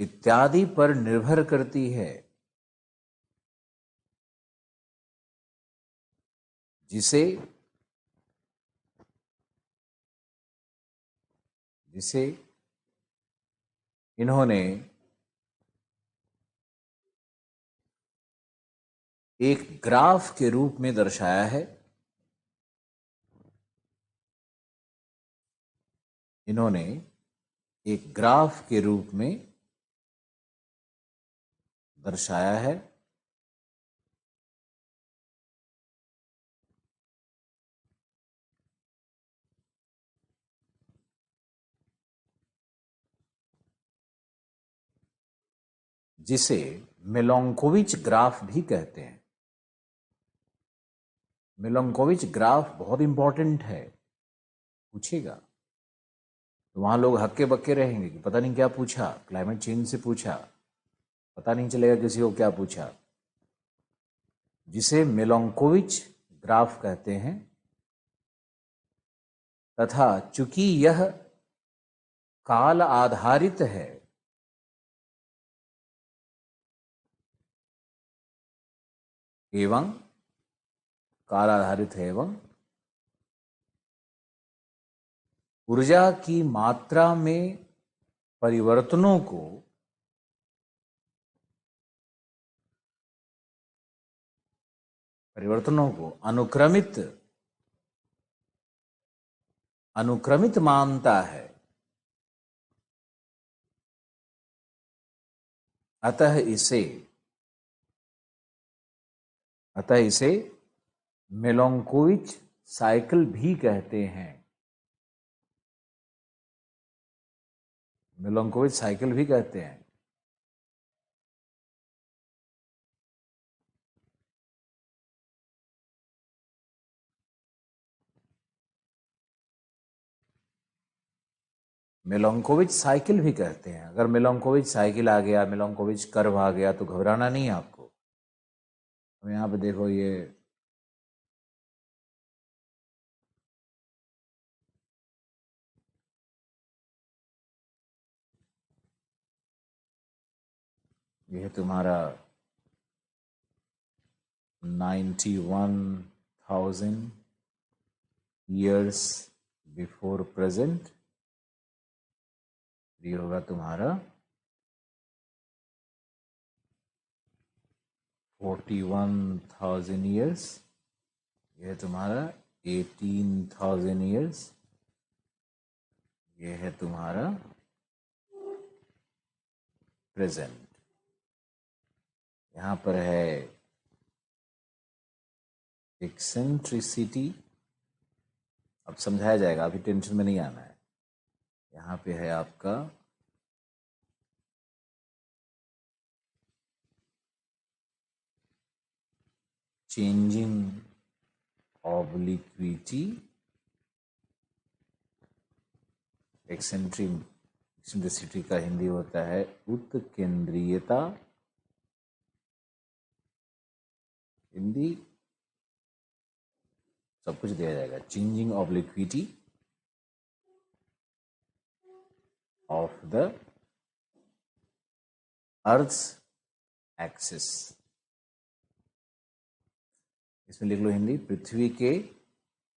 इत्यादि पर निर्भर करती है, जिसे इन्होंने एक ग्राफ के रूप में दर्शाया है। इन्होंने एक ग्राफ के रूप में दर्शाया है। जिसे मिलंकोविच ग्राफ भी कहते हैं। मिलंकोविच ग्राफ बहुत इंपॉर्टेंट है, पूछेगा तो वहां लोग हक्के बक्के रहेंगे कि पता नहीं क्या पूछा, क्लाइमेट चेंज से पूछा, पता नहीं चलेगा किसी को क्या पूछा। जिसे मिलंकोविच ग्राफ कहते हैं। तथा चूंकि यह काल आधारित है, एवं ऊर्जा की मात्रा में परिवर्तनों को परिवर्तनों को अनुक्रमित मानता है। अतः इसे मिलोंकोविच साइकिल भी कहते हैं। मिलोंकोविच साइकिल भी कहते हैं। मिलोंकोविच साइकिल भी कहते हैं। अगर मिलोंकोविच साइकिल आ गया, मिलोंकोविच कर्व आ गया तो घबराना नहीं है आपको। तो यहां पे देखो, ये है तुम्हारा 91,000 ईयर्स बिफोर प्रेजेंट। ये होगा तुम्हारा 41,000 ईयर्स। ये है तुम्हारा 18,000 ईयर्स। ये है तुम्हारा प्रेजेंट। यहां पर है एक्सेंट्रिसिटी। अब समझाया जाएगा, अभी टेंशन में नहीं आना है। यहां पे है आपका चेंजिंग ऑब्लिक्विटी। एक्सेंट्रिसिटी का हिंदी होता है उत्केंद्रीयता। हिंदी सब कुछ दिया जाएगा। Changing obliquity of the earth axis. इसमें लिख लो हिंदी, पृथ्वी के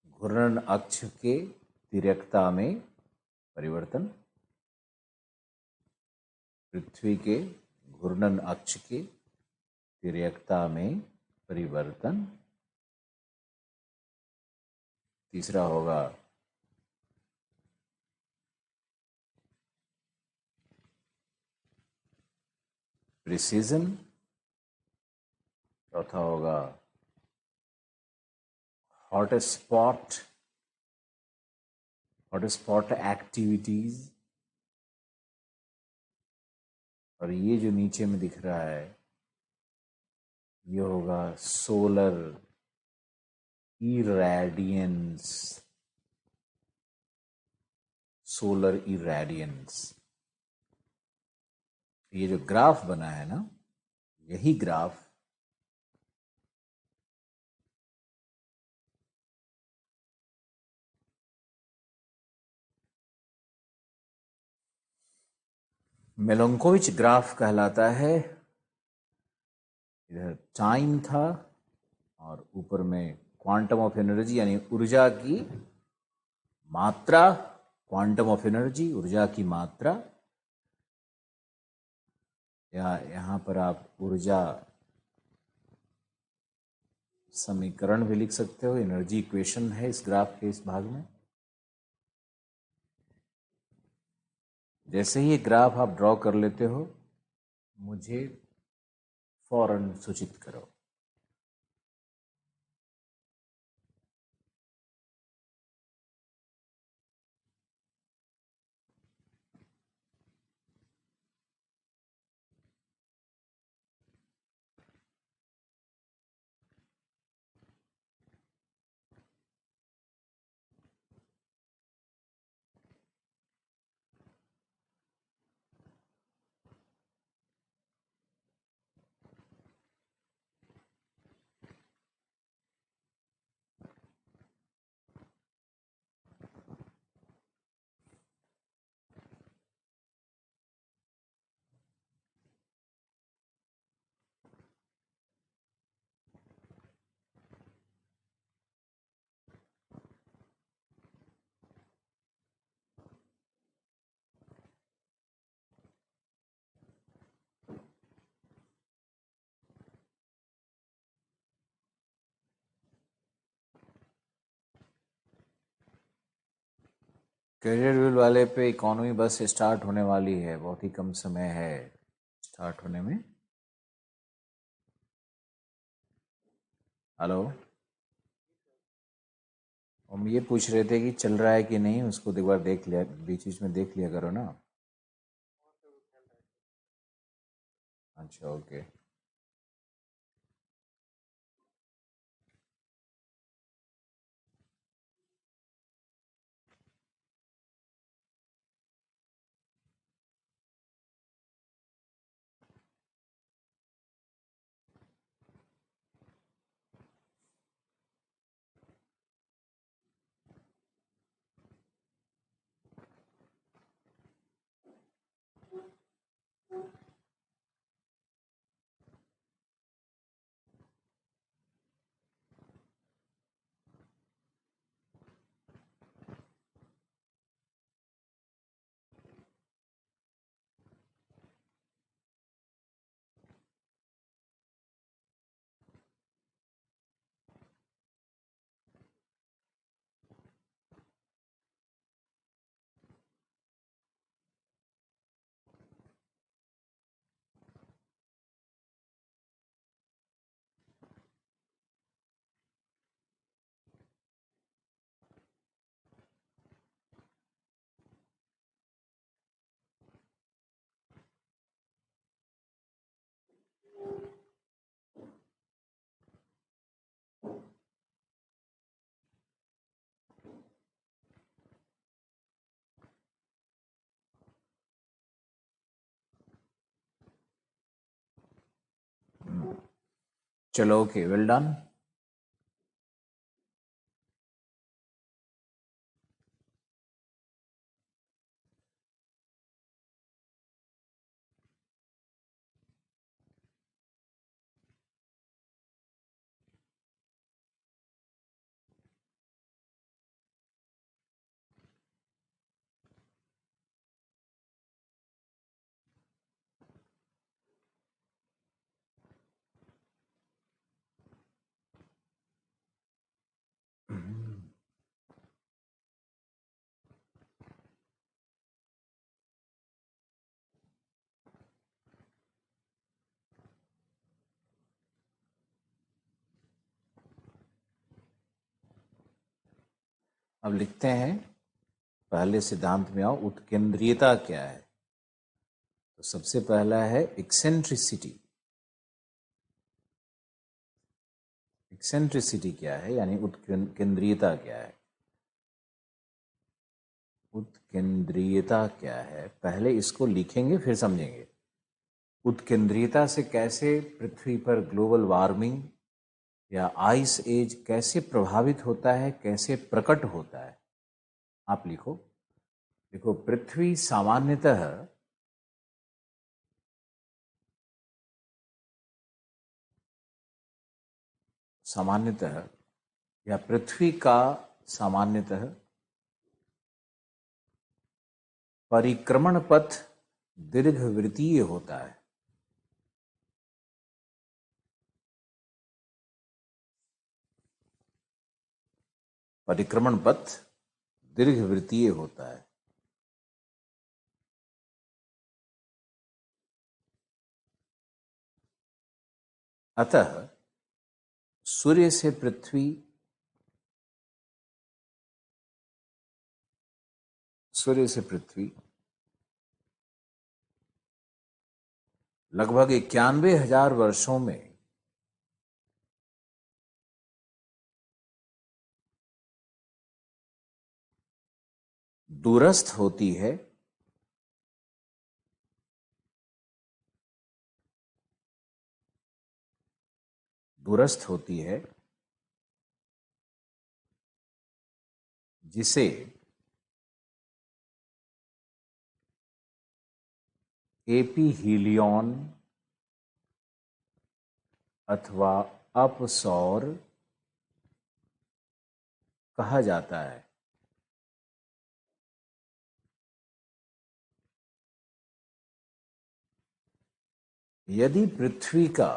घूर्णन अक्ष के तिर्यकता में परिवर्तन। पृथ्वी के घूर्णन अक्ष के तिर्यकता में परिवर्तन। तीसरा होगा प्रिसीजन। चौथा होगा हॉटस्पॉट एक्टिविटीज। और ये जो नीचे में दिख रहा है ये होगा सोलर इरेडियंस। Solar irradiance. ये जो ग्राफ बना है ना, यही ग्राफ मिलोंकोविच ग्राफ कहलाता है। इधर टाइम था और ऊपर में क्वांटम ऑफ एनर्जी यानी ऊर्जा की मात्रा। क्वांटम ऑफ एनर्जी, ऊर्जा की मात्रा। या यहां पर आप ऊर्जा समीकरण भी लिख सकते हो। एनर्जी इक्वेशन है इस ग्राफ के इस भाग में। जैसे ही ये ग्राफ आप ड्रॉ कर लेते हो मुझे फौरन सूचित करो। कैरियर व्हील वाले पे इकोनॉमी बस स्टार्ट होने वाली है, बहुत ही कम समय है स्टार्ट होने में। हेलो, हम ये पूछ रहे थे कि चल रहा है कि नहीं, उसको एक बार देख लिया, बीच बीच में देख लिया करो ना। अच्छा, ओके। चलो, ओके, वेल डन। अब लिखते हैं, पहले सिद्धांत में आओ, उत्केंद्रीयता क्या है। तो सबसे पहला है एक्सेंट्रिसिटी। एक्सेंट्रिसिटी क्या है, यानी उत्केंद्रीयता क्या है। उत्केंद्रीयता क्या है, पहले इसको लिखेंगे फिर समझेंगे। उत्केंद्रीयता से कैसे पृथ्वी पर ग्लोबल वार्मिंग या आइस एज कैसे प्रभावित होता है, कैसे प्रकट होता है। आप लिखो, देखो, पृथ्वी सामान्यतः या पृथ्वी का सामान्यतः परिक्रमण पथ दीर्घवृत्तीय होता है। परिक्रमण पथ दीर्घवृत्तीय होता है। अतः सूर्य से पृथ्वी लगभग 91,000 वर्षों में दूरस्थ होती है, जिसे एपीहीलियन अथवा अपसौर कहा जाता है। यदि पृथ्वी का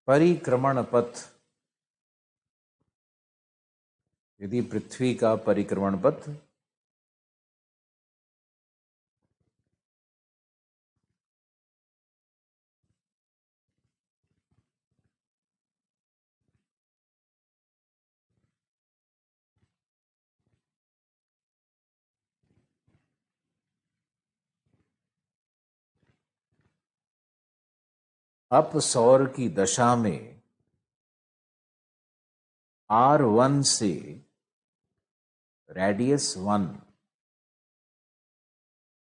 परिक्रमण पथ यदि पृथ्वी का परिक्रमण पथ अपसौर की दशा में R1 से रेडियस 1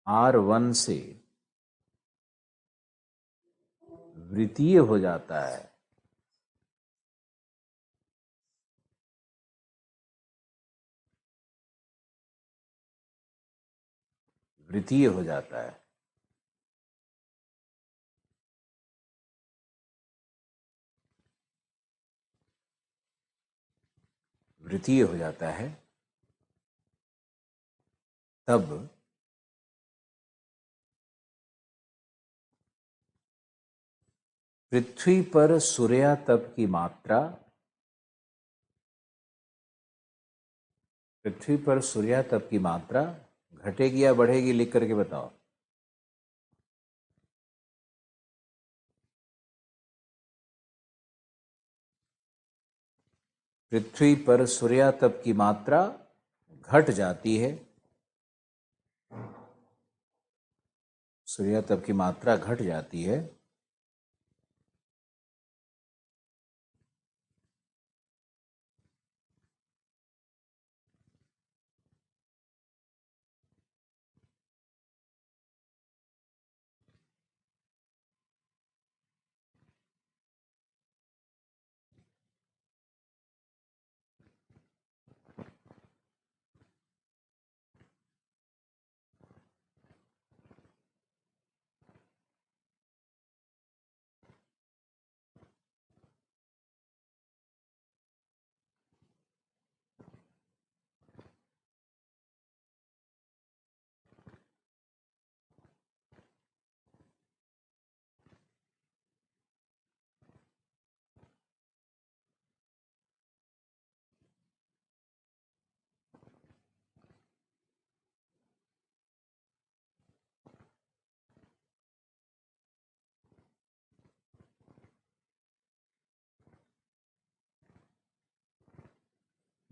R1 से वृत्तीय हो जाता है, वृत्तीय हो जाता है, वृत्तीय हो जाता है, तब पृथ्वी पर सूर्यातप की मात्रा, पृथ्वी पर सूर्यातप की मात्रा घटेगी या बढ़ेगी? लिख करके बताओ। पृथ्वी पर सूर्यातप की मात्रा घट जाती है, सूर्यातप की मात्रा घट जाती है,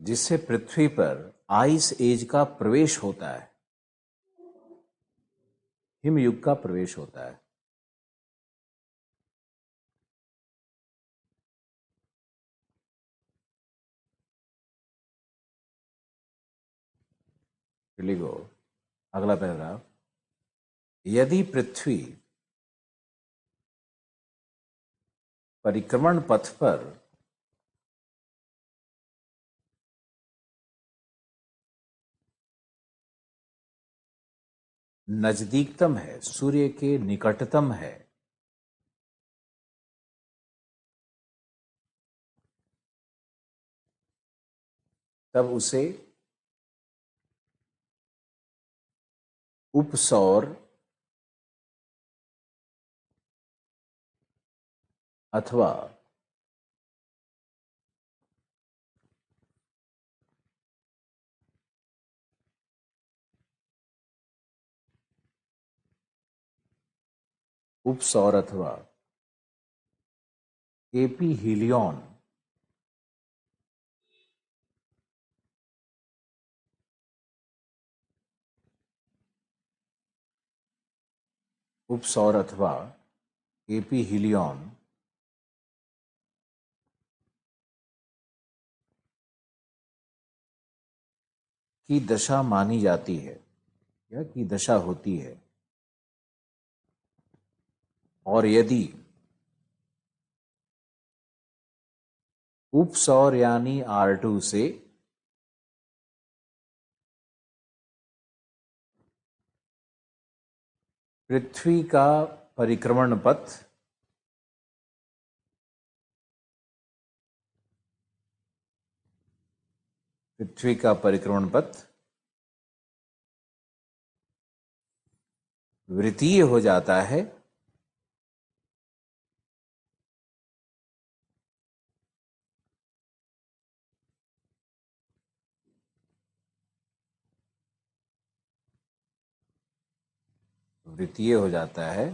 जिससे पृथ्वी पर आइस एज का प्रवेश होता है, हिमयुग का प्रवेश होता है। लिखो अगला पैराग्राफ। यदि पृथ्वी परिक्रमण पथ पर नजदीकतम है, सूर्य के निकटतम है, तब उसे उपसौर अथवा उपसौर अथवा एपीहीलियन उपसौर अथवा एपीहीलियन की दशा मानी जाती है या की दशा होती है, और यदि उपसौर यानी R2 से पृथ्वी का परिक्रमण पथ वृत्तीय हो जाता है, वृत्तीय हो जाता है,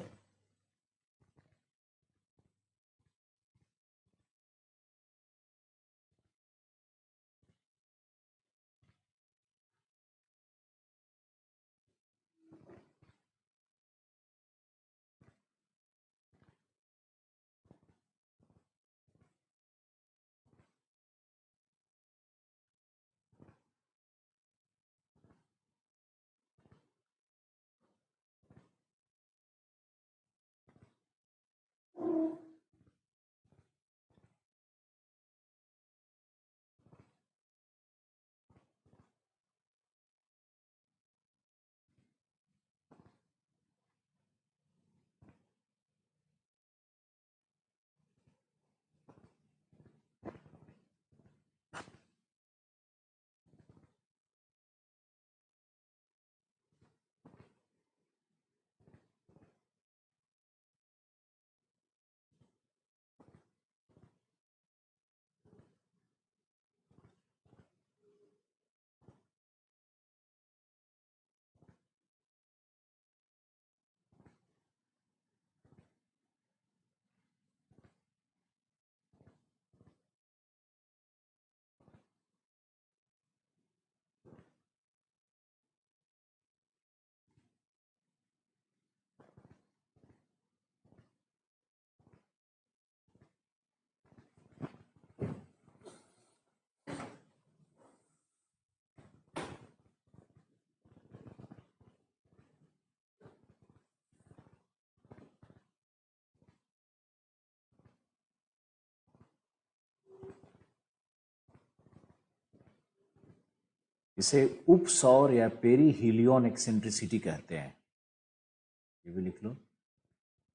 इसे उपसौर या पेरीहीलियन एक्सेंट्रिसिटी कहते हैं। ये भी लिख लो,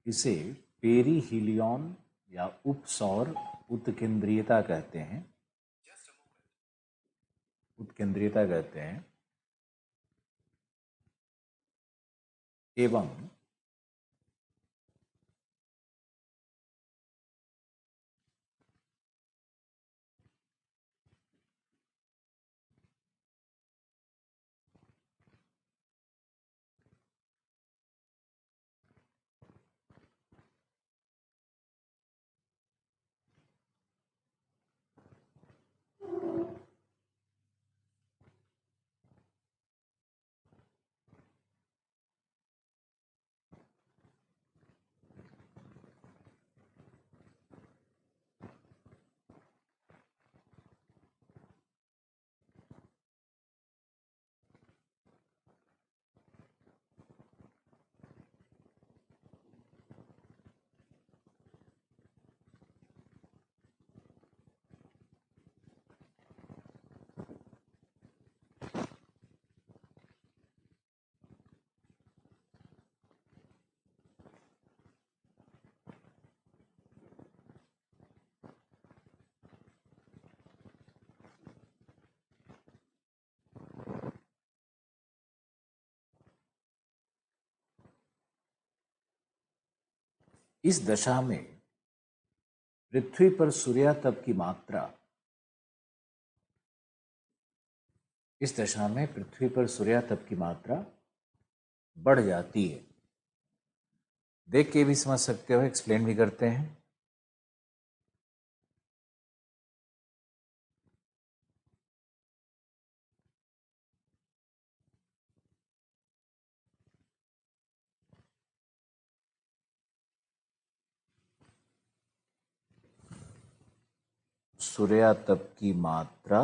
इसे पेरीहीलियन या उपसौर उत्केंद्रीयता कहते हैं, उत्केंद्रीयता कहते हैं। एवं इस दशा में पृथ्वी पर सूर्यातप की मात्रा, इस दशा में पृथ्वी पर सूर्यातप की मात्रा बढ़ जाती है। देख के भी समझ सकते हो, एक्सप्लेन भी करते हैं। सूर्यातप की मात्रा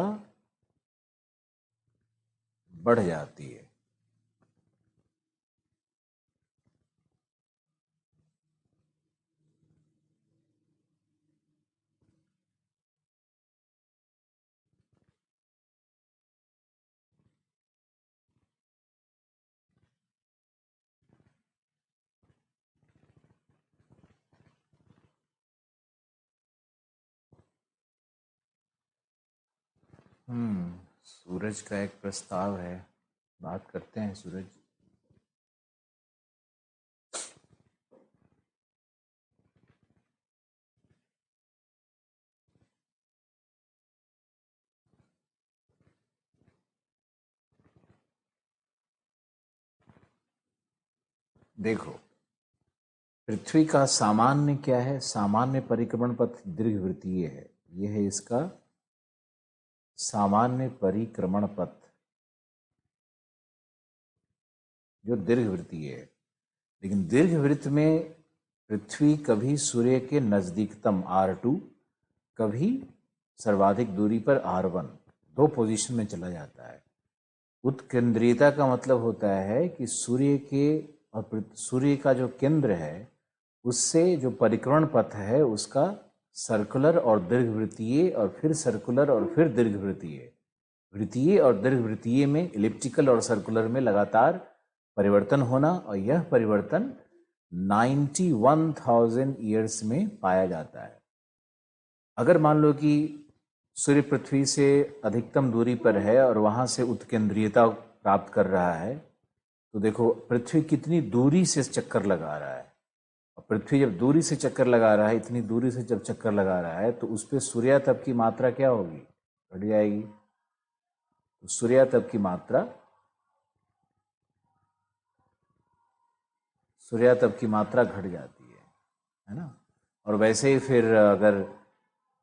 बढ़ जाती है। सूरज का एक प्रस्ताव है, बात करते हैं सूरज। देखो, पृथ्वी का सामान्य क्या है? सामान्य परिक्रमण पथ दीर्घवृत्तीय है। यह है इसका सामान्य परिक्रमण पथ जो दीर्घवृत्तीय है। लेकिन दीर्घवृत्त में पृथ्वी कभी सूर्य के नजदीकतम R2, कभी सर्वाधिक दूरी पर R1, दो पोजीशन में चला जाता है। उत्केंद्रीयता का मतलब होता है कि सूर्य के और सूर्य का जो केंद्र है उससे जो परिक्रमण पथ है उसका सर्कुलर और दीर्घवृत्तीय और फिर सर्कुलर और फिर दीर्घवृत्तीय, वृत्तीय और दीर्घवृत्तीय में, इलिप्टिकल और सर्कुलर में लगातार परिवर्तन होना, और यह परिवर्तन 91,000 ईयर्स में पाया जाता है। अगर मान लो कि सूर्य पृथ्वी से अधिकतम दूरी पर है और वहां से उत्केंद्रीयता प्राप्त कर रहा है, तो देखो पृथ्वी कितनी दूरी से चक्कर लगा रहा है। और पृथ्वी जब दूरी से चक्कर लगा रहा है, इतनी दूरी से जब चक्कर लगा रहा है, तो उस पर सूर्यातप की मात्रा क्या होगी? घट जाएगी। तो सूर्यातप की मात्रा घट जाती है ना। और वैसे ही फिर अगर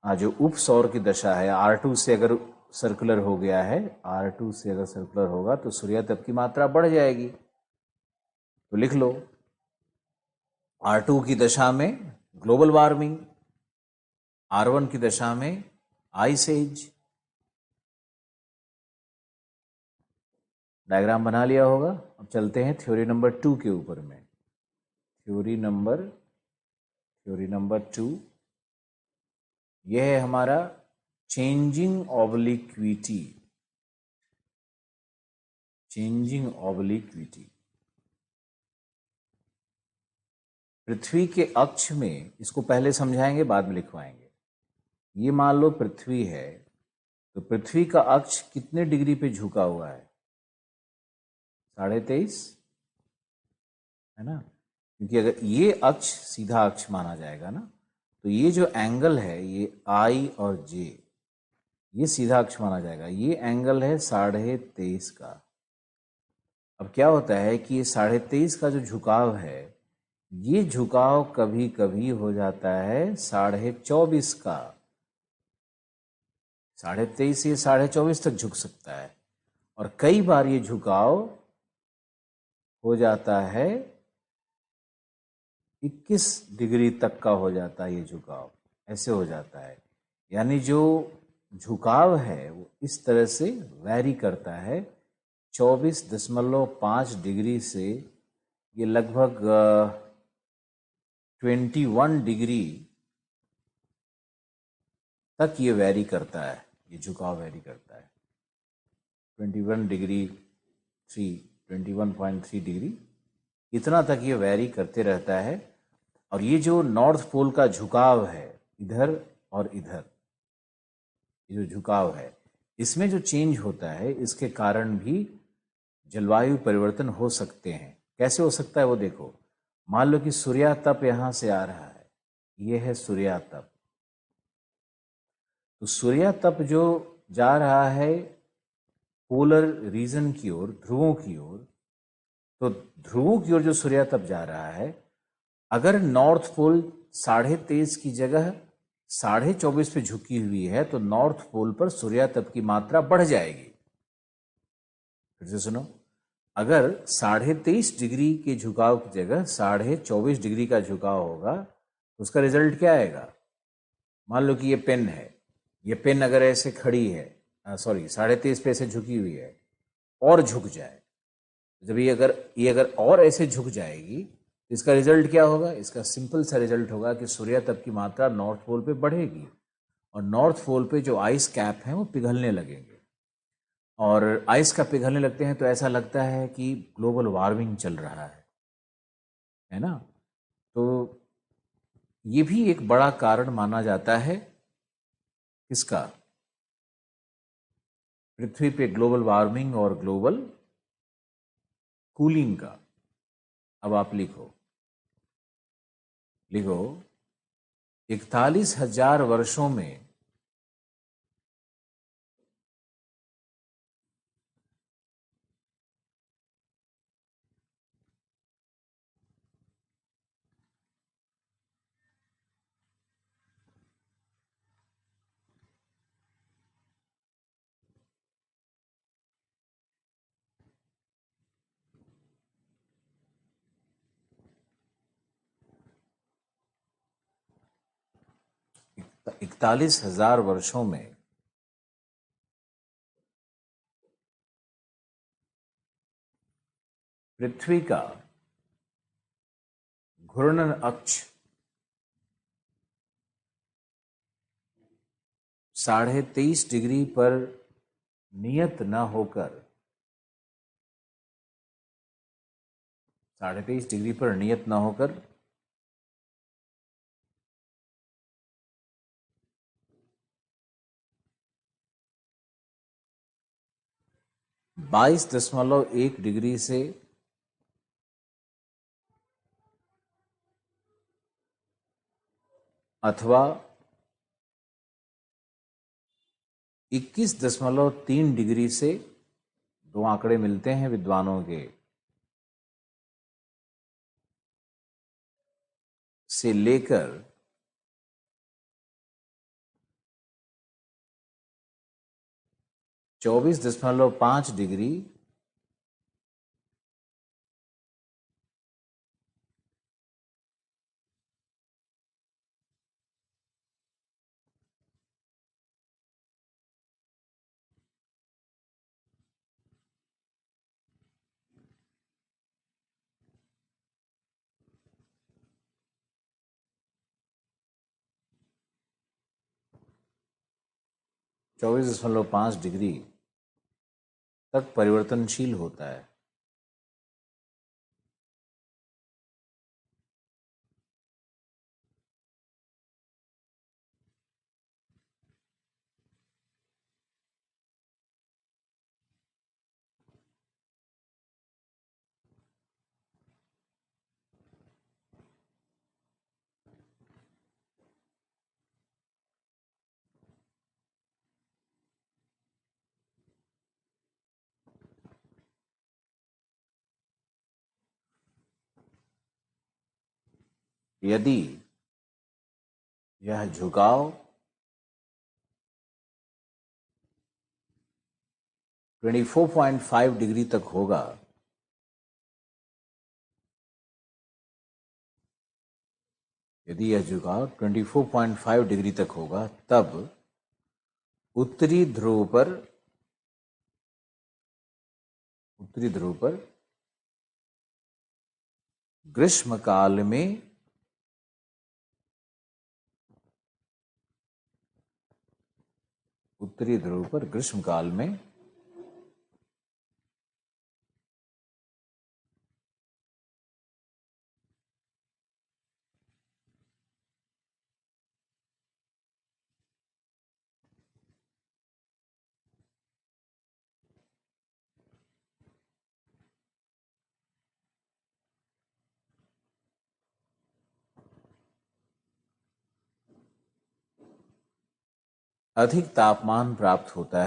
जो उप सौर की दशा है, R2 से अगर सर्कुलर हो गया है, R2 से अगर सर्कुलर होगा तो सूर्यातप की मात्रा बढ़ जाएगी। तो लिख लो, R2 की दशा में ग्लोबल वार्मिंग, R1 की दशा में आइस एज। डायग्राम बना लिया होगा। अब चलते हैं थ्योरी नंबर 2 के ऊपर में। थ्योरी नंबर 2, यह है हमारा चेंजिंग ऑब्लिक्विटी। पृथ्वी के अक्ष में, इसको पहले समझाएंगे बाद में लिखवाएंगे। ये मान लो पृथ्वी है, तो पृथ्वी का अक्ष कितने डिग्री पे झुका हुआ है? 23.5 है ना। क्योंकि अगर ये अक्ष सीधा अक्ष माना जाएगा ना, तो ये जो एंगल है, ये I और J, ये सीधा अक्ष माना जाएगा। ये एंगल है 23.5 का। अब क्या होता है कि ये 23.5 का जो झुकाव है, ये झुकाव कभी कभी हो जाता है 24.5 का। 23.5 से 24.5 तक झुक सकता है। और कई बार ये झुकाव हो जाता है 21 डिग्री तक का हो जाता है। ये झुकाव ऐसे हो जाता है, यानी जो झुकाव है वो इस तरह से वैरी करता है। 24.5 डिग्री से ये लगभग 21 डिग्री तक ये वैरी करता है। ये झुकाव वैरी करता है 21.3 डिग्री, इतना तक ये वैरी करते रहता है। और ये जो नॉर्थ पोल का झुकाव है, इधर और इधर, ये जो झुकाव है, इसमें जो चेंज होता है, इसके कारण भी जलवायु परिवर्तन हो सकते हैं। कैसे हो सकता है वो देखो। मान लो कि सूर्यातप यहां से आ रहा है, ये है सूर्यातप। तो सूर्यातप जो जा रहा है पोलर रीजन की ओर, ध्रुवों की ओर, तो ध्रुवों की ओर जो सूर्यातप जा रहा है, अगर नॉर्थ पोल 23.5 की जगह 24.5 पे झुकी हुई है, तो नॉर्थ पोल पर सूर्यातप की मात्रा बढ़ जाएगी। फिर से सुनो, अगर 23.5 डिग्री के झुकाव की जगह 24.5 डिग्री का झुकाव होगा, तो उसका रिजल्ट क्या आएगा? मान लो कि ये पेन है, ये पेन अगर ऐसे खड़ी है, 23.5 पे ऐसे झुकी हुई है, और झुक जाए, जब ये अगर और ऐसे झुक जाएगी, तो इसका रिजल्ट क्या होगा? इसका सिंपल सा रिजल्ट होगा कि सूर्यातप की मात्रा नॉर्थ पोल पे बढ़ेगी, और नॉर्थ पोल पे जो आइस कैप हैं वो पिघलने लगेंगे। और आइस का पिघलने लगते हैं तो ऐसा लगता है कि ग्लोबल वार्मिंग चल रहा है ना। तो ये भी एक बड़ा कारण माना जाता है किसका? पृथ्वी पे ग्लोबल वार्मिंग और ग्लोबल कूलिंग का। अब आप लिखो 41,000 वर्षों में 41,000 वर्षों में पृथ्वी का घूर्णन अक्ष 23.5 डिग्री पर नियत न होकर 23.5 डिग्री पर नियत न होकर 22.1 डिग्री से अथवा 21.3 डिग्री से, दो आंकड़े मिलते हैं विद्वानों के, से लेकर 24.5 डिग्री तक परिवर्तनशील होता है। यदि यह झुकाव 24.5 डिग्री तक होगा, यदि यह झुकाव 24.5 डिग्री तक होगा, तब उत्तरी ध्रुव पर ग्रीष्मकाल में अधिक तापमान प्राप्त होता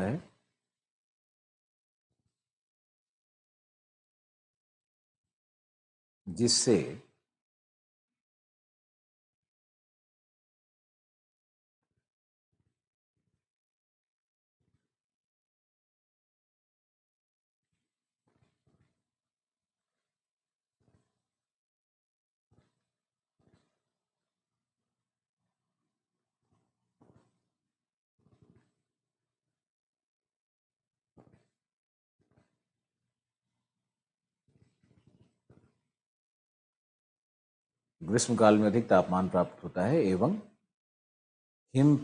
है, जिससे ग्रीष्मकाल में अधिक तापमान प्राप्त होता है एवं हिम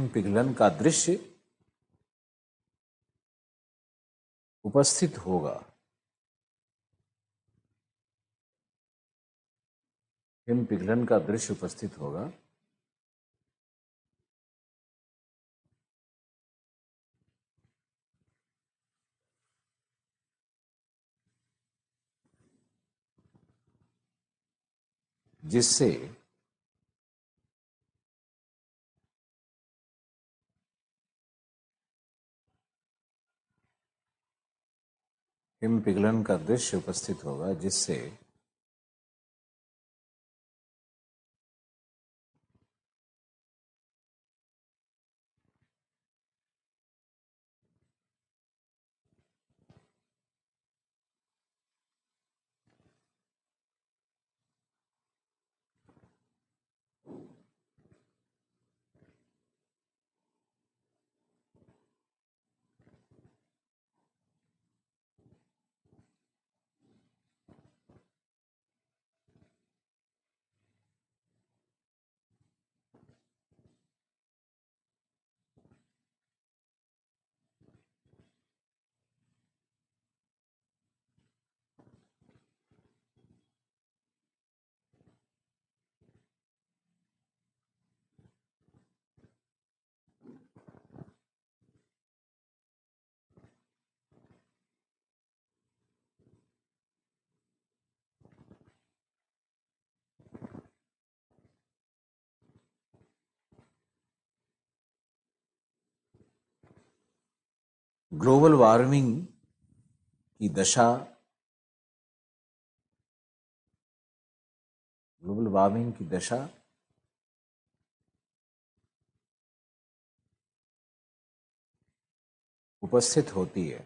पिघलन का दृश्य उपस्थित होगा। हिम पिघलन का दृश्य उपस्थित होगा, जिससे हिम पिघलन का दृश्य उपस्थित होगा, जिससे ग्लोबल वार्मिंग की दशा, ग्लोबल वार्मिंग की दशा उपस्थित होती है।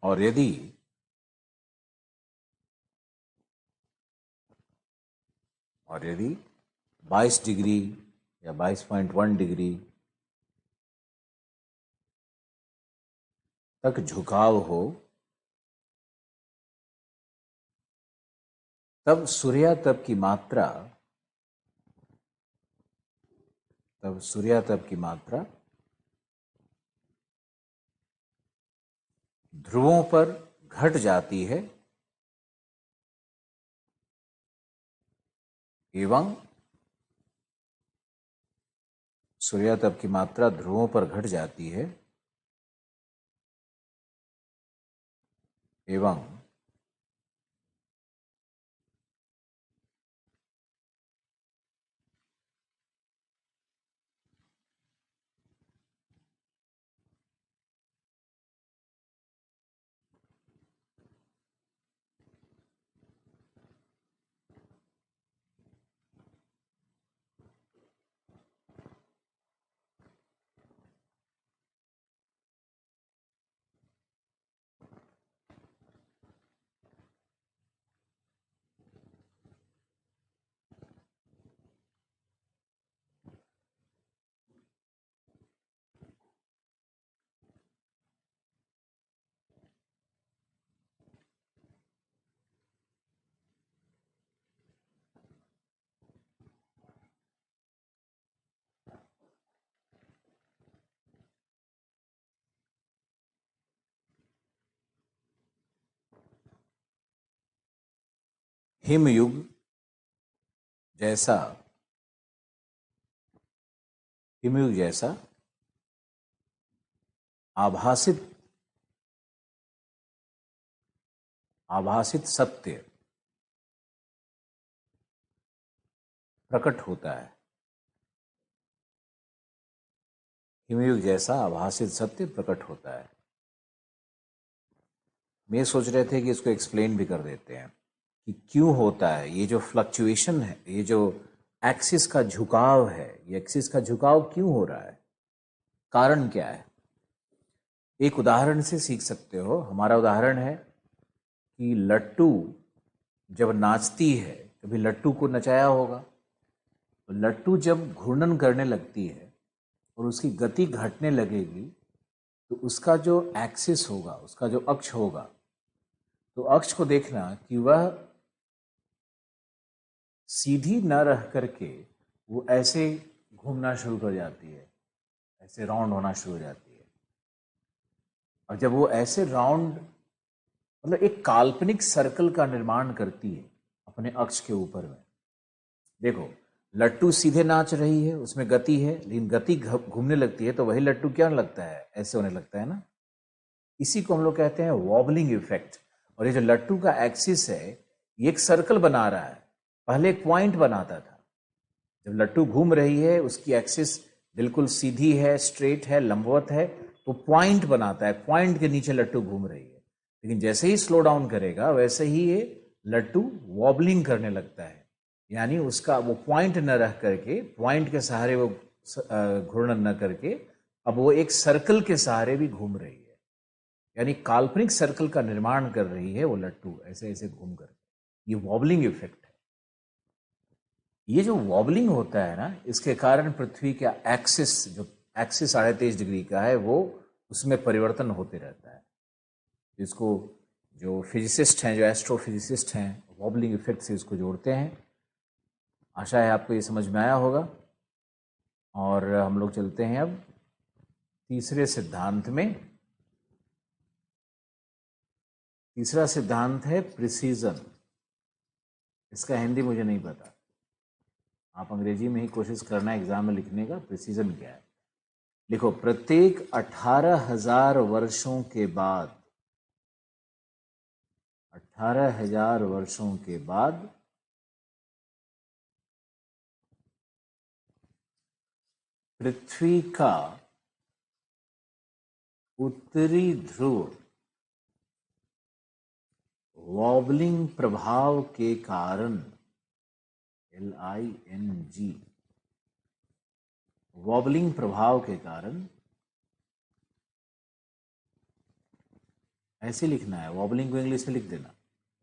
और यदि और यदि 22 डिग्री या 22.1 डिग्री तक झुकाव हो, तब सूर्यातप की मात्रा ध्रुवों पर घट जाती है एवं सूर्यातप की मात्रा ध्रुवों पर घट जाती है एवं हिमयुग जैसा आभासित सत्य प्रकट होता है। हिमयुग जैसा आभासित सत्य प्रकट होता है। मैं सोच रहे थे कि इसको एक्सप्लेन भी कर देते हैं कि क्यों होता है ये जो फ्लक्चुएशन है, ये जो एक्सिस का झुकाव है, ये एक्सिस का झुकाव क्यों हो रहा है, कारण क्या है। एक उदाहरण से सीख सकते हो। हमारा उदाहरण है कि लट्टू जब नाचती है, कभी लट्टू को नचाया होगा, तो लट्टू जब घूर्णन करने लगती है और उसकी गति घटने लगेगी, तो उसका जो एक्सिस होगा, उसका जो अक्ष होगा, तो अक्ष को देखना कि वह सीधी न रह करके वो ऐसे घूमना शुरू कर जाती है, ऐसे राउंड होना शुरू हो जाती है। और जब वो ऐसे राउंड, मतलब एक काल्पनिक सर्कल का निर्माण करती है अपने अक्ष के ऊपर में। देखो, लट्टू सीधे नाच रही है, उसमें गति है, लेकिन गति घूमने लगती है तो वही लट्टू क्या लगता है, ऐसे होने लगता है ना। इसी को हम लोग कहते हैं वॉबलिंग इफेक्ट। और ये जो लट्टू का एक्सिस है, ये एक सर्कल बना रहा है। पहले एक पॉइंट बनाता था, जब लट्टू घूम रही है, उसकी एक्सिस बिल्कुल सीधी है, स्ट्रेट है, लंबवत है, तो पॉइंट बनाता है, पॉइंट के नीचे लट्टू घूम रही है। लेकिन जैसे ही स्लो डाउन करेगा, वैसे ही ये लट्टू वॉबलिंग करने लगता है, यानी उसका वो पॉइंट न रह करके, पॉइंट के सहारे वो घूर्णन न करके, अब वो एक सर्कल के सहारे भी घूम रही है, यानी काल्पनिक सर्कल का निर्माण कर रही है वो लट्टू, ऐसे ऐसे घूम कर। ये वॉबलिंग इफेक्ट है। ये जो वॉबलिंग होता है ना, इसके कारण पृथ्वी का एक्सिस, जो एक्सिस 23.5 डिग्री का है, वो उसमें परिवर्तन होते रहता है। इसको जो फिजिसिस्ट हैं, जो एस्ट्रोफिजिसिस्ट हैं, वॉबलिंग इफेक्ट से इसको जोड़ते हैं। आशा है आपको ये समझ में आया होगा। और हम लोग चलते हैं अब तीसरे सिद्धांत में। तीसरा सिद्धांत है प्रिसीजन। इसका हिंदी मुझे नहीं पता, आप अंग्रेजी में ही कोशिश करना एग्जाम में लिखने का। प्रिसीजन क्या है? लिखो, प्रत्येक 18,000 वर्षों के बाद, 18,000 वर्षों के बाद पृथ्वी का उत्तरी ध्रुव वॉबलिंग प्रभाव के कारण, LING, वॉबलिंग प्रभाव के कारण, ऐसे लिखना है, वॉबलिंग को इंग्लिश में लिख देना,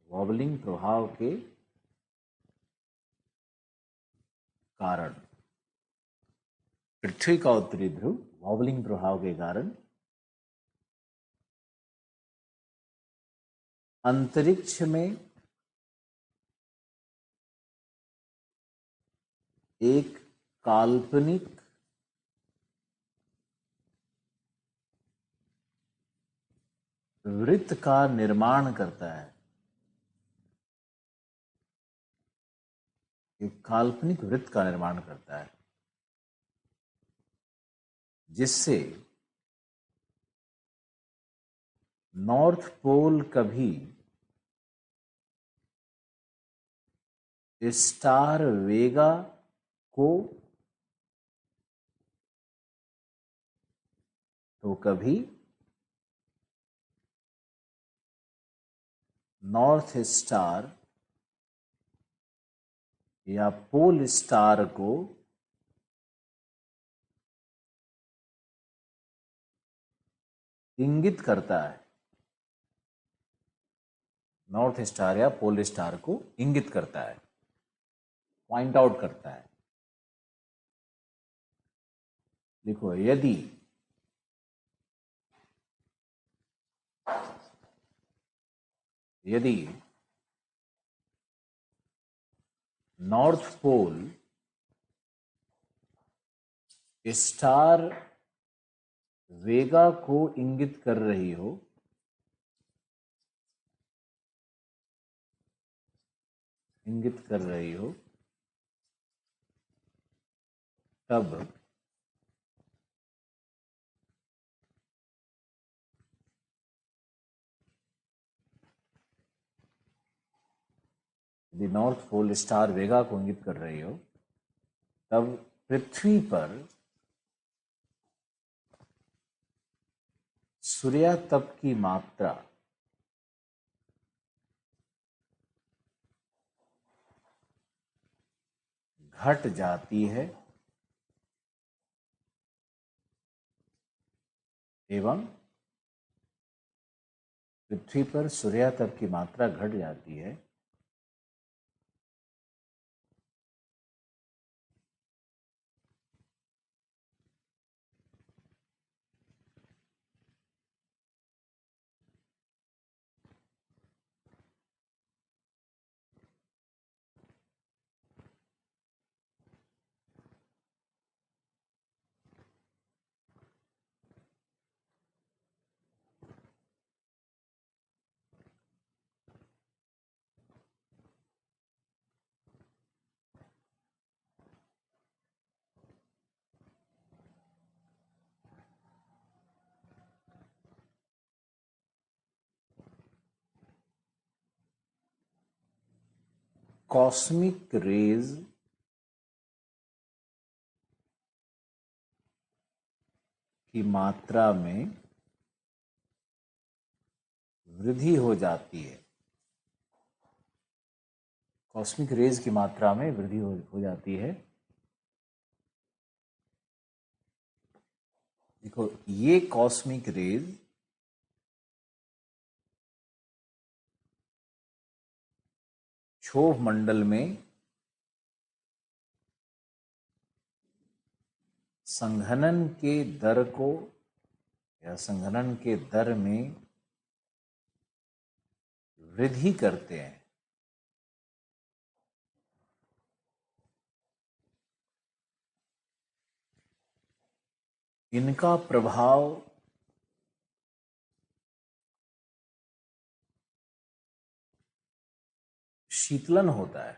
वॉबलिंग प्रभाव के कारण पृथ्वी का उत्तरी ध्रुव वॉबलिंग प्रभाव के कारण अंतरिक्ष में एक काल्पनिक वृत्त का निर्माण करता है। एक काल्पनिक वृत्त का निर्माण करता है, जिससे नॉर्थ पोल कभी स्टार वेगा को तो कभी नॉर्थ स्टार या पोल स्टार को इंगित करता है। नॉर्थ स्टार या पोल स्टार को इंगित करता है, पॉइंट आउट करता है। देखो, यदि नॉर्थ पोल स्टार वेगा को इंगित कर रही हो, तब यदि नॉर्थ पोल स्टार वेगा को इंगित कर रही हो, तब पृथ्वी पर सूर्यातप की मात्रा घट जाती है एवं पृथ्वी पर सूर्यातप की मात्रा घट जाती है कॉस्मिक रेज की मात्रा में वृद्धि हो जाती है। कॉस्मिक रेज की मात्रा में वृद्धि हो जाती है। देखो, ये कॉस्मिक रेज क्षोभ मंडल में संघनन के दर को या संघनन के दर में वृद्धि करते हैं। इनका प्रभाव शीतलन होता है।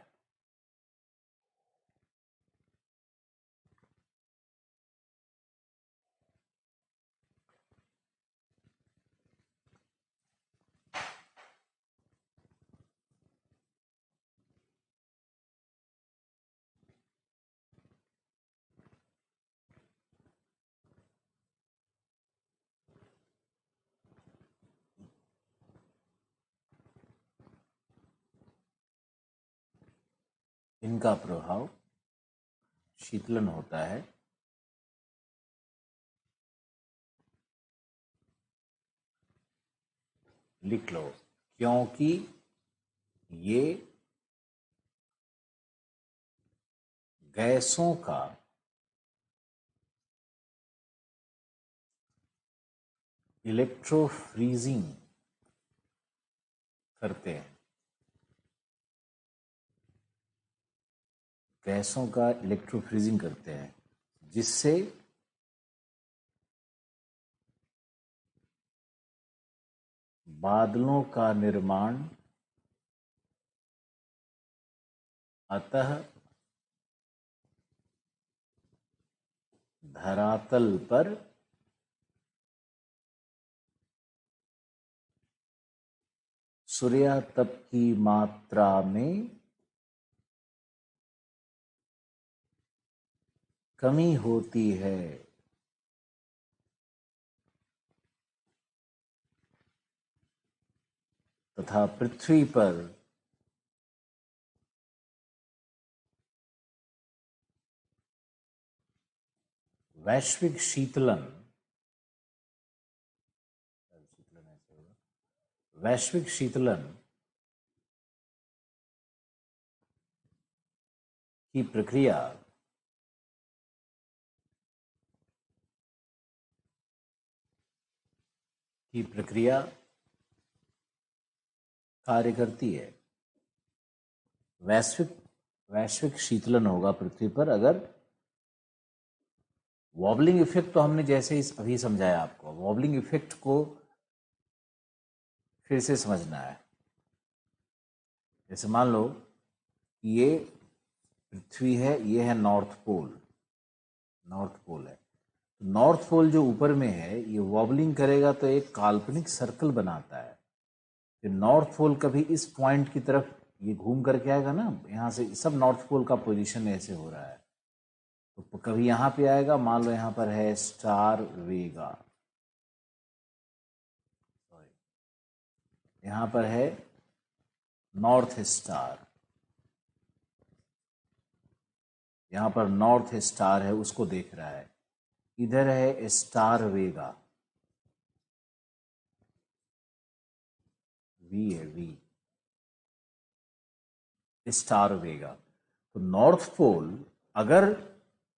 इनका प्रभाव शीतलन होता है। लिख लो, क्योंकि ये गैसों का इलेक्ट्रोफ्रीजिंग करते हैं। गैसों का इलेक्ट्रोफ्रीजिंग करते हैं, जिससे बादलों का निर्माण अतः धरातल पर सूर्यातप की मात्रा में कमी होती है, तथा पृथ्वी पर वैश्विक शीतलन वैश्विक शीतलन की प्रक्रिया कार्य करती है। वैश्विक शीतलन होगा पृथ्वी पर अगर वॉबलिंग इफेक्ट, तो हमने जैसे ही अभी समझाया आपको, वॉबलिंग इफेक्ट को फिर से समझना है। जैसे मान लो ये पृथ्वी है, ये है नॉर्थ पोल है। नॉर्थ पोल जो ऊपर में है, ये वॉबलिंग करेगा तो एक काल्पनिक सर्कल बनाता है। फिर नॉर्थ पोल कभी इस पॉइंट की तरफ ये घूम करके आएगा ना, यहाँ से सब नॉर्थ पोल का पोजीशन ऐसे हो रहा है, तो कभी यहाँ पे आएगा। मान लो यहाँ पर है स्टार वेगा, यहाँ पर है नॉर्थ स्टार, यहाँ पर नॉर्थ स्टार है, उसको देख रहा है। इधर है स्टार वेगा, वी है, वी स्टार वेगा। तो नॉर्थ पोल अगर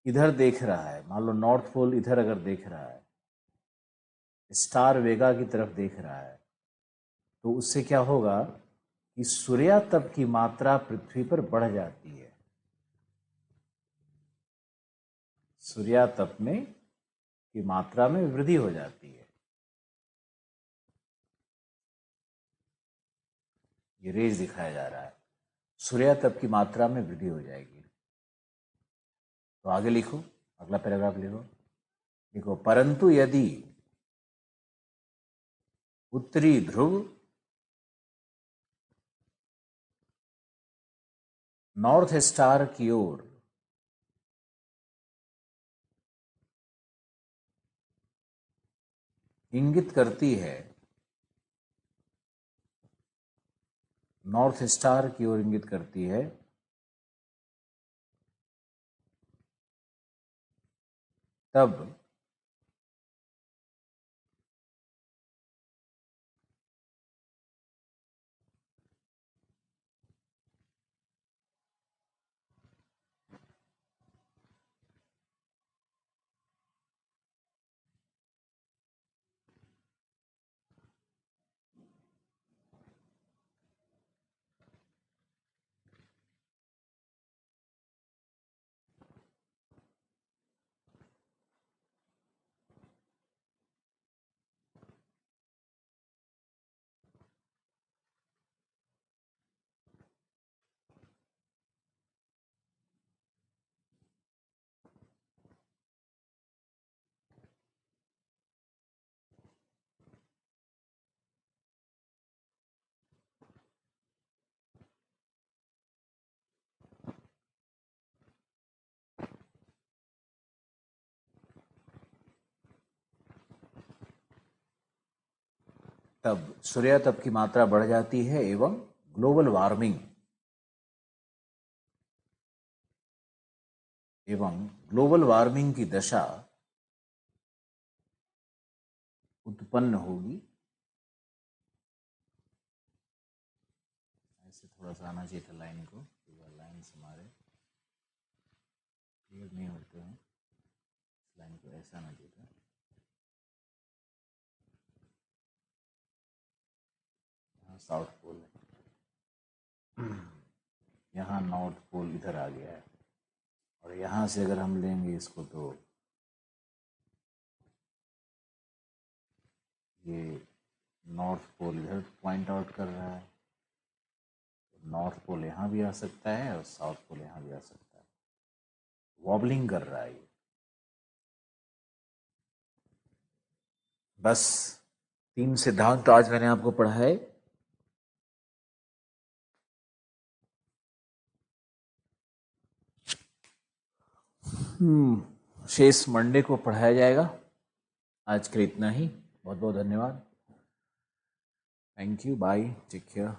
इधर देख रहा है, मान लो नॉर्थ पोल इधर अगर देख रहा है, स्टार वेगा की तरफ देख रहा है, तो उससे क्या होगा कि सूर्यातप की मात्रा पृथ्वी पर बढ़ जाती है। सूर्यातप में की मात्रा में वृद्धि हो जाती है। ये रेज दिखाया जा रहा है, सूर्यातप की मात्रा में वृद्धि हो जाएगी। तो आगे लिखो, अगला पैराग्राफ लिखो, परंतु यदि उत्तरी ध्रुव नॉर्थ स्टार की ओर इंगित करती है, नॉर्थ स्टार की ओर इंगित करती है, तब तब सूर्यातप की मात्रा बढ़ जाती है एवं ग्लोबल वार्मिंग की दशा उत्पन्न होगी। ऐसे थोड़ा सा आना चाहिए था लाइन को, लाइन से हमारे क्लियर नहीं होते हैं, लाइन को ऐसा आना चाहिए था। यहाँ साउथ पोल है, यहाँ नॉर्थ पोल इधर आ गया है, और यहाँ से अगर हम लेंगे इसको तो ये नॉर्थ पोल इधर पॉइंट आउट कर रहा है, नॉर्थ पोल यहाँ भी आ सकता है और साउथ पोल यहाँ भी आ सकता है, वॉबलिंग कर रहा है ये। बस 3 सिद्धांत आज मैंने आपको पढ़ाए। शेष मंडे को पढ़ाया जाएगा। आज के लिए इतना ही। बहुत बहुत धन्यवाद। Thank you, bye, take care.